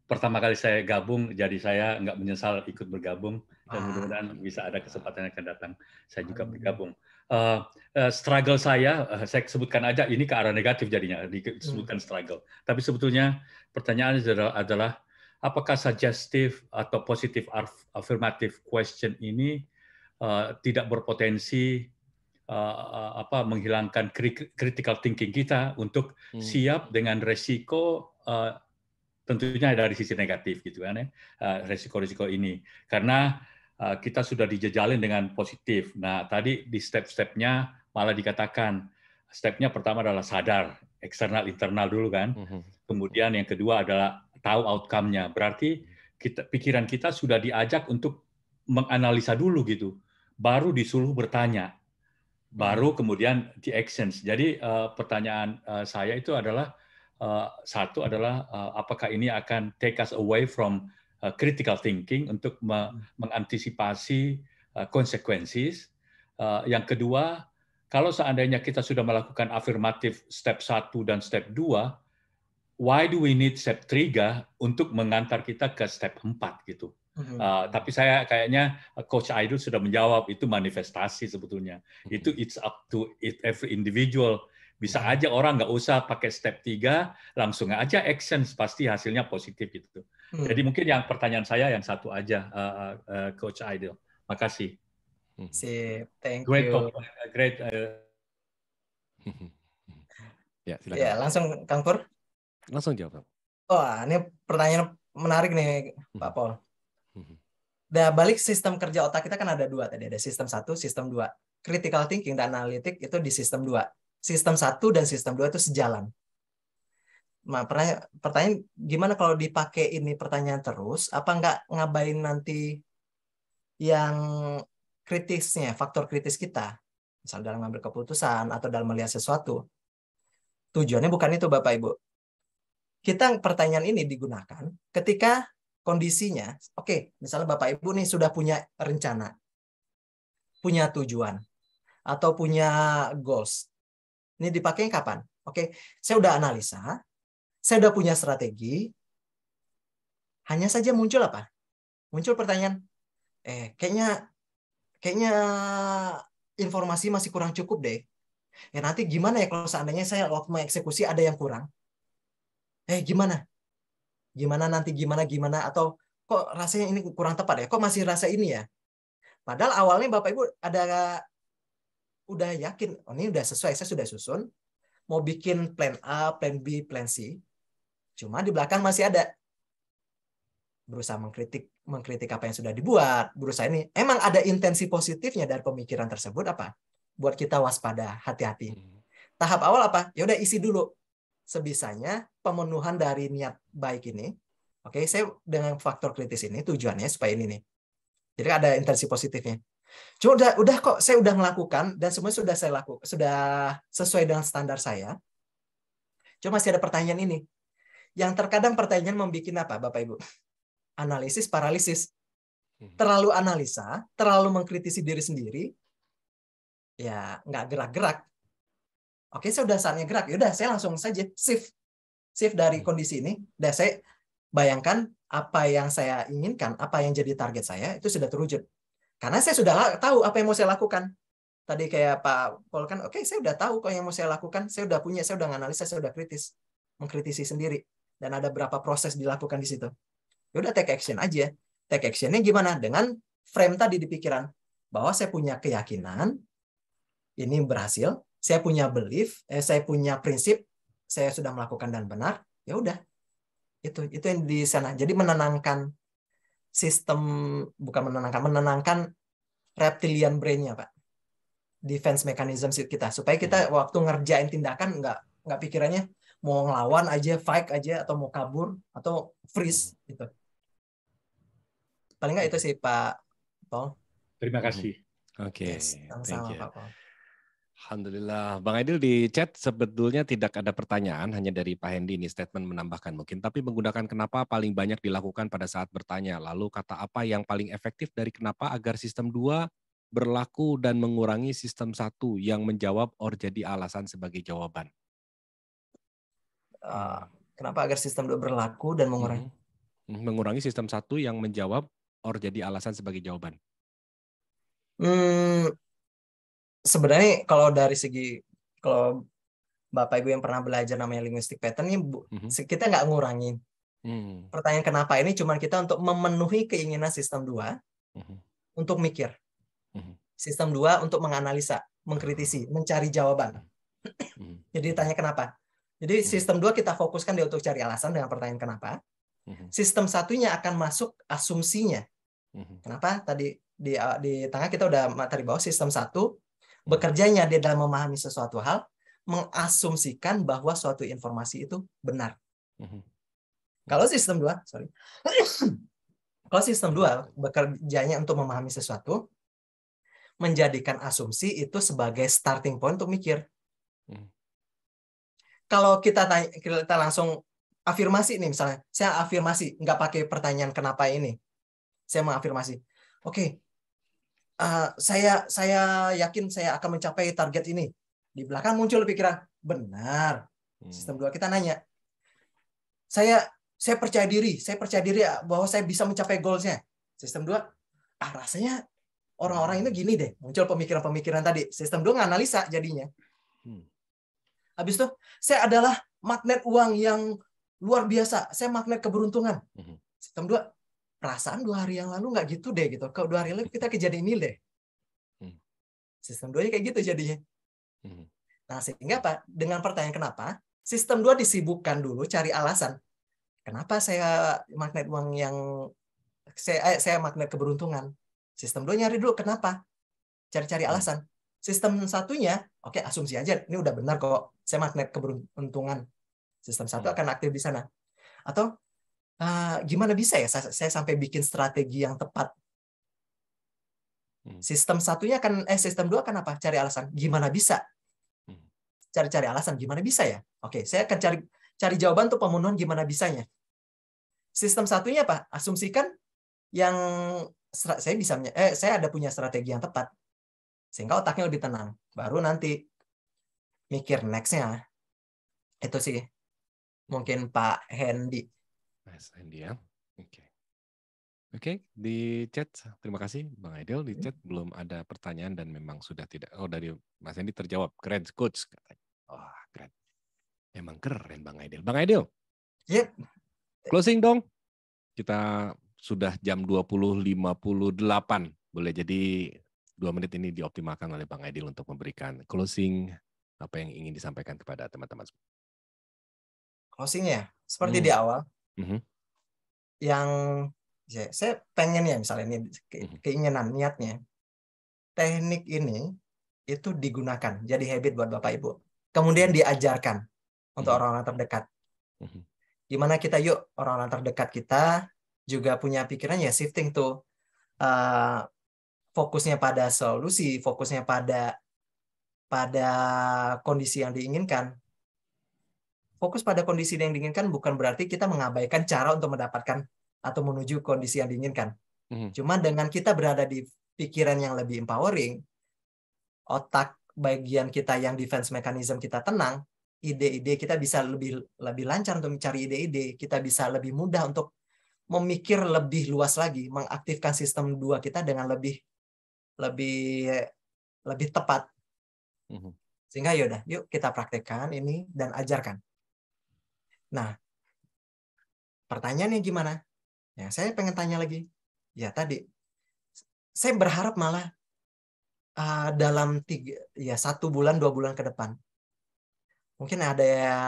pertama kali saya gabung, jadi saya nggak menyesal ikut bergabung, dan mudah-mudahan bisa ada kesempatan yang akan datang saya juga bergabung. Struggle saya sebutkan aja, ini ke arah negatif jadinya disebutkan struggle. Tapi sebetulnya pertanyaan adalah apakah suggestive atau positive affirmative question ini tidak berpotensi menghilangkan critical thinking kita untuk siap dengan resiko tentunya dari sisi negatif gitu kan ya, resiko-resiko ini, karena kita sudah dijejalin dengan positif. Nah tadi di step-stepnya malah dikatakan stepnya pertama adalah sadar eksternal internal dulu kan, kemudian yang kedua adalah tahu outcome-nya, berarti pikiran kita sudah diajak untuk menganalisa dulu gitu, baru disuruh bertanya, baru kemudian di actions. Jadi pertanyaan saya itu adalah satu adalah apakah ini akan take us away from critical thinking untuk mengantisipasi consequences. Yang kedua, kalau seandainya kita sudah melakukan afirmatif step 1 dan step 2, why do we need step 3 untuk mengantar kita ke step 4 gitu. Tapi saya kayaknya Coach Aidil sudah menjawab, itu manifestasi sebetulnya. Itu it's up to every individual Bisa aja orang nggak usah pakai step 3, langsung aja action, pasti hasilnya positif gitu. Jadi mungkin yang pertanyaan saya yang satu aja, Coach Aidil. Makasih. Sip, thank Great, you. great. Ya, silakan. Ya, langsung Kang Pur. Langsung jawab. Wah, ini pertanyaan menarik nih, Pak Paul. Udah balik sistem kerja otak kita kan ada 2 tadi, ada sistem 1, sistem 2. Critical thinking dan analitik itu di sistem 2. Sistem 1 dan sistem 2 itu sejalan. Nah, pertanyaan gimana kalau dipakai ini pertanyaan terus, apa nggak ngabain nanti yang kritisnya, faktor kritis kita, misal dalam mengambil keputusan atau dalam melihat sesuatu. Tujuannya bukan itu, Bapak Ibu. Kita pertanyaan ini digunakan ketika kondisinya, oke, misalnya Bapak Ibu nih sudah punya rencana, punya tujuan, atau punya goals. Ini dipakai kapan? Oke, saya udah analisa, saya udah punya strategi, hanya saja muncul apa? Muncul pertanyaan, kayaknya informasi masih kurang cukup deh. Ya nanti gimana ya kalau seandainya saya waktu mengeksekusi ada yang kurang? Gimana? Gimana nanti gimana? Atau kok rasanya ini kurang tepat ya? Kok masih rasa ini ya? Padahal awalnya Bapak Ibu udah yakin, oh ini udah sesuai, saya sudah susun, mau bikin plan A, plan B, plan C. Cuma di belakang masih ada berusaha mengkritik apa yang sudah dibuat, berusaha ini. Emang ada intensi positifnya dari pemikiran tersebut apa? Buat kita waspada, hati-hati. Tahap awal apa? Ya udah isi dulu. Sebisanya pemenuhan dari niat baik ini. Oke, saya dengan faktor kritis ini tujuannya supaya ini nih. Jadi ada intensi positifnya. Cuma udah kok saya udah melakukan dan semuanya sudah saya lakukan, sudah sesuai dengan standar saya. Cuma masih ada pertanyaan ini. Yang terkadang pertanyaan membuat apa, Bapak Ibu? Analisis paralisis. Terlalu analisa, terlalu mengkritisi diri sendiri, ya nggak gerak-gerak. Oke, saya udah saatnya gerak. Yaudah, saya langsung saja shift dari kondisi ini. Dan saya bayangkan apa yang saya inginkan, apa yang jadi target saya, itu sudah terwujud. Karena saya sudah tahu apa yang mau saya lakukan. Tadi kayak Pak Paul kan, oke, saya udah tahu kok yang mau saya lakukan. Saya udah punya, saya udah analisa, saya udah kritis. Mengkritisi sendiri. Dan ada berapa proses dilakukan di situ. Yaudah, take action aja. Take actionnya gimana? Dengan frame tadi di pikiran. Bahwa saya punya keyakinan, ini berhasil. Saya punya belief, saya punya prinsip, saya sudah melakukan dan benar. Ya udah, itu yang di sana. Jadi menenangkan sistem, bukan menenangkan reptilian brain-nya, Pak. Defense mechanism kita supaya kita waktu ngerjain tindakan nggak pikirannya mau ngelawan aja, fight aja, atau mau kabur atau freeze gitu. Paling nggak itu sih, Pak Paul. Terima kasih. Oke, sama-sama Pak Paul. Alhamdulillah. Bang Aidil di chat sebetulnya tidak ada pertanyaan, hanya dari Pak Hendy ini statement menambahkan mungkin. Tapi menggunakan kenapa paling banyak dilakukan pada saat bertanya. Lalu kata apa yang paling efektif dari kenapa agar sistem 2 berlaku dan mengurangi sistem 1 yang menjawab or jadi alasan sebagai jawaban. Kenapa agar sistem 2 berlaku dan mengurangi? Mengurangi sistem 1 yang menjawab or jadi alasan sebagai jawaban. Sebenarnya kalau dari segi, kalau Bapak Ibu yang pernah belajar namanya linguistic pattern ini, kita nggak ngurangin. Pertanyaan kenapa ini cuma kita untuk memenuhi keinginan sistem 2 untuk mikir. Sistem 2 untuk menganalisa, mengkritisi, mencari jawaban. Jadi tanya kenapa. Jadi sistem 2 kita fokuskan dia untuk cari alasan dengan pertanyaan kenapa. Sistem 1-nya akan masuk asumsinya. Kenapa? Tadi di tengah kita udah materi bahwa sistem 1 bekerjanya dia dalam memahami sesuatu hal, mengasumsikan bahwa suatu informasi itu benar. Kalau sistem 2, kalau sistem 2 bekerjanya untuk memahami sesuatu, menjadikan asumsi itu sebagai starting point untuk mikir. Kalau kita langsung afirmasi nih, misalnya, saya afirmasi, nggak pakai pertanyaan kenapa ini. Saya mengafirmasi, oke, saya yakin saya akan mencapai target ini. Di belakang muncul pikiran, benar. Sistem 2 kita nanya, saya percaya diri bahwa saya bisa mencapai goals-nya. Sistem 2, rasanya orang-orang itu gini deh. Muncul pemikiran-pemikiran tadi. Sistem 2 nganalisa jadinya. Habis itu saya adalah magnet uang yang luar biasa. Saya magnet keberuntungan. Sistem 2, perasaan 2 hari yang lalu nggak gitu deh gitu. Kalau 2 hari lalu kita kejadian ini deh. Sistem 2-nya kayak gitu jadinya. Nah, sehingga apa? Dengan pertanyaan kenapa, sistem 2 disibukkan dulu cari alasan. Kenapa saya magnet uang yang saya magnet keberuntungan? Sistem 2 nyari dulu kenapa? Cari-cari alasan. Sistem 1-nya, oke, asumsi aja ini udah benar kok. Saya magnet keberuntungan. Sistem 1 akan aktif di sana. Atau gimana bisa ya saya sampai bikin strategi yang tepat? Sistem 1-nya akan sistem 2 akan apa? Cari alasan. Gimana bisa? Cari-cari alasan gimana bisa ya? Oke, saya akan cari jawaban untuk pemenuhan gimana bisanya. Sistem 1-nya apa? Asumsikan yang saya ada punya strategi yang tepat. Sehingga otaknya lebih tenang. Baru nanti mikir next-nya. Itu sih. Mungkin Pak Hendy. Mas Hendy ya. Oke, di chat terima kasih Bang Aidil. Di chat belum ada pertanyaan dan memang sudah tidak. Oh, dari Mas Hendy terjawab. Keren coach katanya. Oh, keren. Emang keren Bang Aidil. Bang Aidil. Yep. Closing dong. Kita sudah jam 20.58. Boleh jadi 2 menit ini dioptimalkan oleh Bang Aidil untuk memberikan closing apa yang ingin disampaikan kepada teman-teman. Closing-nya seperti di awal. Yang saya pengen ya misalnya ini keinginan niatnya. Teknik ini itu digunakan jadi habit buat Bapak Ibu. Kemudian diajarkan untuk orang-orang terdekat. Gimana kita yuk orang-orang terdekat kita juga punya pikiran ya shifting tuh. Fokusnya pada solusi, fokusnya pada kondisi yang diinginkan. Fokus pada kondisi yang diinginkan bukan berarti kita mengabaikan cara untuk mendapatkan atau menuju kondisi yang diinginkan. Cuma dengan kita berada di pikiran yang lebih empowering, otak bagian kita yang defense mechanism kita tenang, ide-ide kita bisa lebih lancar untuk mencari ide-ide, kita bisa lebih mudah untuk memikir lebih luas lagi, mengaktifkan sistem 2 kita dengan lebih tepat. Sehingga yaudah, yuk kita praktekkan ini dan ajarkan. Nah, pertanyaannya gimana? Ya, saya pengen tanya lagi. Ya tadi, saya berharap malah dalam 1 bulan, 2 bulan ke depan. Mungkin ada ya,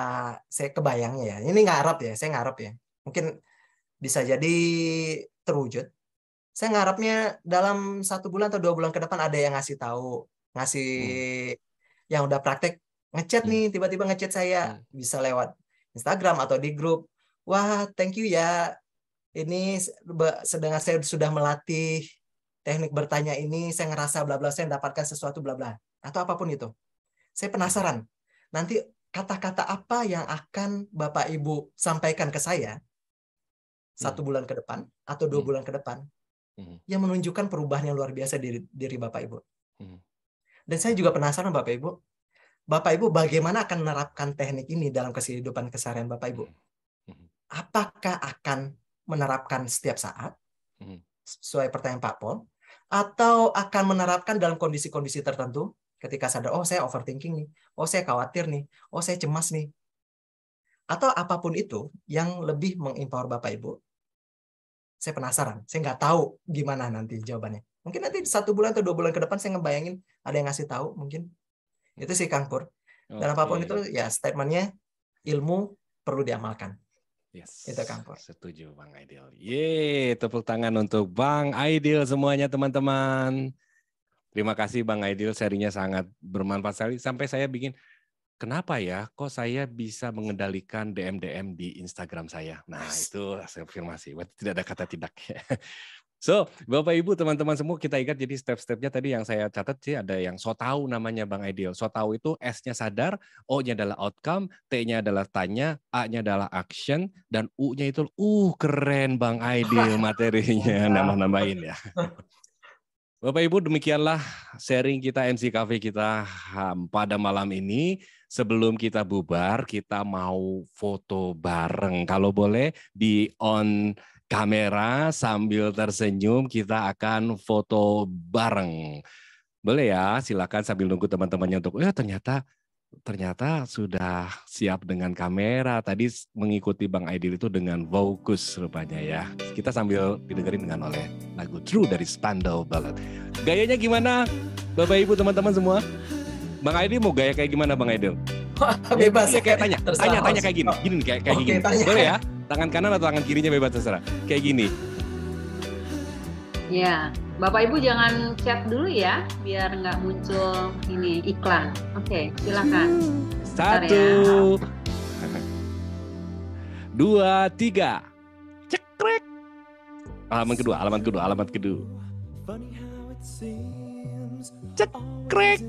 saya kebayangnya ya. Ini ngarep ya, saya ngarep ya. Mungkin bisa jadi terwujud. Saya ngarapnya dalam 1 bulan atau 2 bulan ke depan ada yang ngasih yang udah praktek ngechat nih, tiba-tiba ngechat saya bisa lewat Instagram atau di grup. Wah, thank you ya. Ini sedang saya sudah melatih teknik bertanya ini, saya ngerasa bla bla, saya mendapatkan sesuatu bla bla atau apapun itu. Saya penasaran. Nanti kata-kata apa yang akan Bapak Ibu sampaikan ke saya 1 bulan ke depan atau 2 bulan ke depan yang menunjukkan perubahan yang luar biasa di diri Bapak Ibu. Dan saya juga penasaran Bapak Ibu bagaimana akan menerapkan teknik ini dalam kehidupan keseharian Bapak Ibu. Apakah akan menerapkan setiap saat sesuai pertanyaan Pak Paul, atau akan menerapkan dalam kondisi-kondisi tertentu ketika sadar, oh saya overthinking nih, oh saya khawatir nih, oh saya cemas nih, atau apapun itu yang lebih mengempower Bapak Ibu. Saya penasaran, saya nggak tahu gimana nanti jawabannya. Mungkin nanti 1 bulan atau 2 bulan ke depan saya ngebayangin ada yang ngasih tahu mungkin. Itu sih Kang Pur. Dan apapun itu ya statementnya ilmu perlu diamalkan. Yes, itu Kang Pur. Setuju Bang Aidil. Yeay, tepuk tangan untuk Bang Aidil semuanya teman-teman. Terima kasih Bang Aidil, serinya sangat bermanfaat sekali. Sampai saya bikin, kenapa ya kok saya bisa mengendalikan DM-DM di Instagram saya. Nah itu saya afirmasi, tidak ada kata tidak. So, Bapak Ibu, teman-teman semua kita ingat jadi step-stepnya tadi yang saya catat sih ada yang so tahu namanya Bang Aidil. So tahu itu S-nya sadar, O-nya adalah outcome, T-nya adalah tanya, A-nya adalah action, dan U-nya itu keren Bang Aidil materinya nambah-nambahin ya. Bapak Ibu, demikianlah sharing kita MC Cafe kita pada malam ini. Sebelum kita bubar, kita mau foto bareng. Kalau boleh di on kamera sambil tersenyum, kita akan foto bareng. Boleh ya, silakan sambil nunggu teman-temannya untuk, ternyata ternyata sudah siap dengan kamera. Tadi mengikuti Bang Aidil itu dengan fokus rupanya ya. Kita sambil didengerin dengan oleh lagu True dari Spandau Ballet. Gayanya gimana Bapak Ibu teman-teman semua? Bang Aidil mau gaya kayak gimana Bang Aidil? Bebas ya, kayak tanya kayak gini. Kayak gini. Tanya. Boleh ya? Tangan kanan atau tangan kirinya bebas terserah. Kayak gini. Ya, Bapak Ibu jangan chat dulu ya, biar nggak muncul ini iklan. Oke, silakan. 1, 2, 3. Cekrek. Alamat kedua. Cekrek.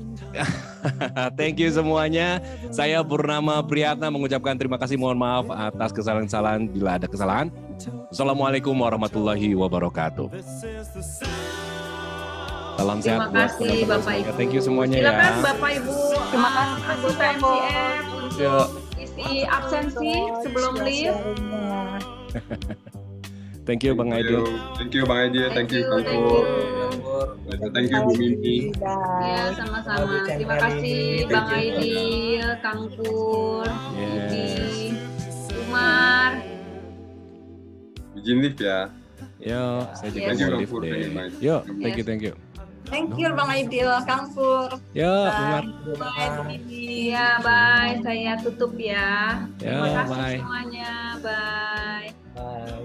Thank you semuanya. Saya Purnama Priyatna mengucapkan terima kasih. Mohon maaf atas kesalahan-kesalahan bila ada kesalahan. Assalamualaikum warahmatullahi wabarakatuh. Salam sehat buat kasih Bapak Ibu. Thank you semuanya. Silakan ya. Bapak Ibu. Terima kasih anggota MCF untuk isi absensi sebelum leave. Thank you Bang Aidil. Thank you Bang Aidil. Thank you Kang Pur. Thank you Bu Mimi. Ya, sama-sama. Terima kasih Bang Aidil, Kang Pur, Didi, Umar. Izin lift ya. Yo, saya juga Thank you mau Kang lift Pur. deh. Yo, thank you. Thank you Bang Aidil, Kang Pur. Yo, Umar. Iya, bye. Saya tutup ya. Ya, Terima kasih bye. semuanya. Bye. Bye.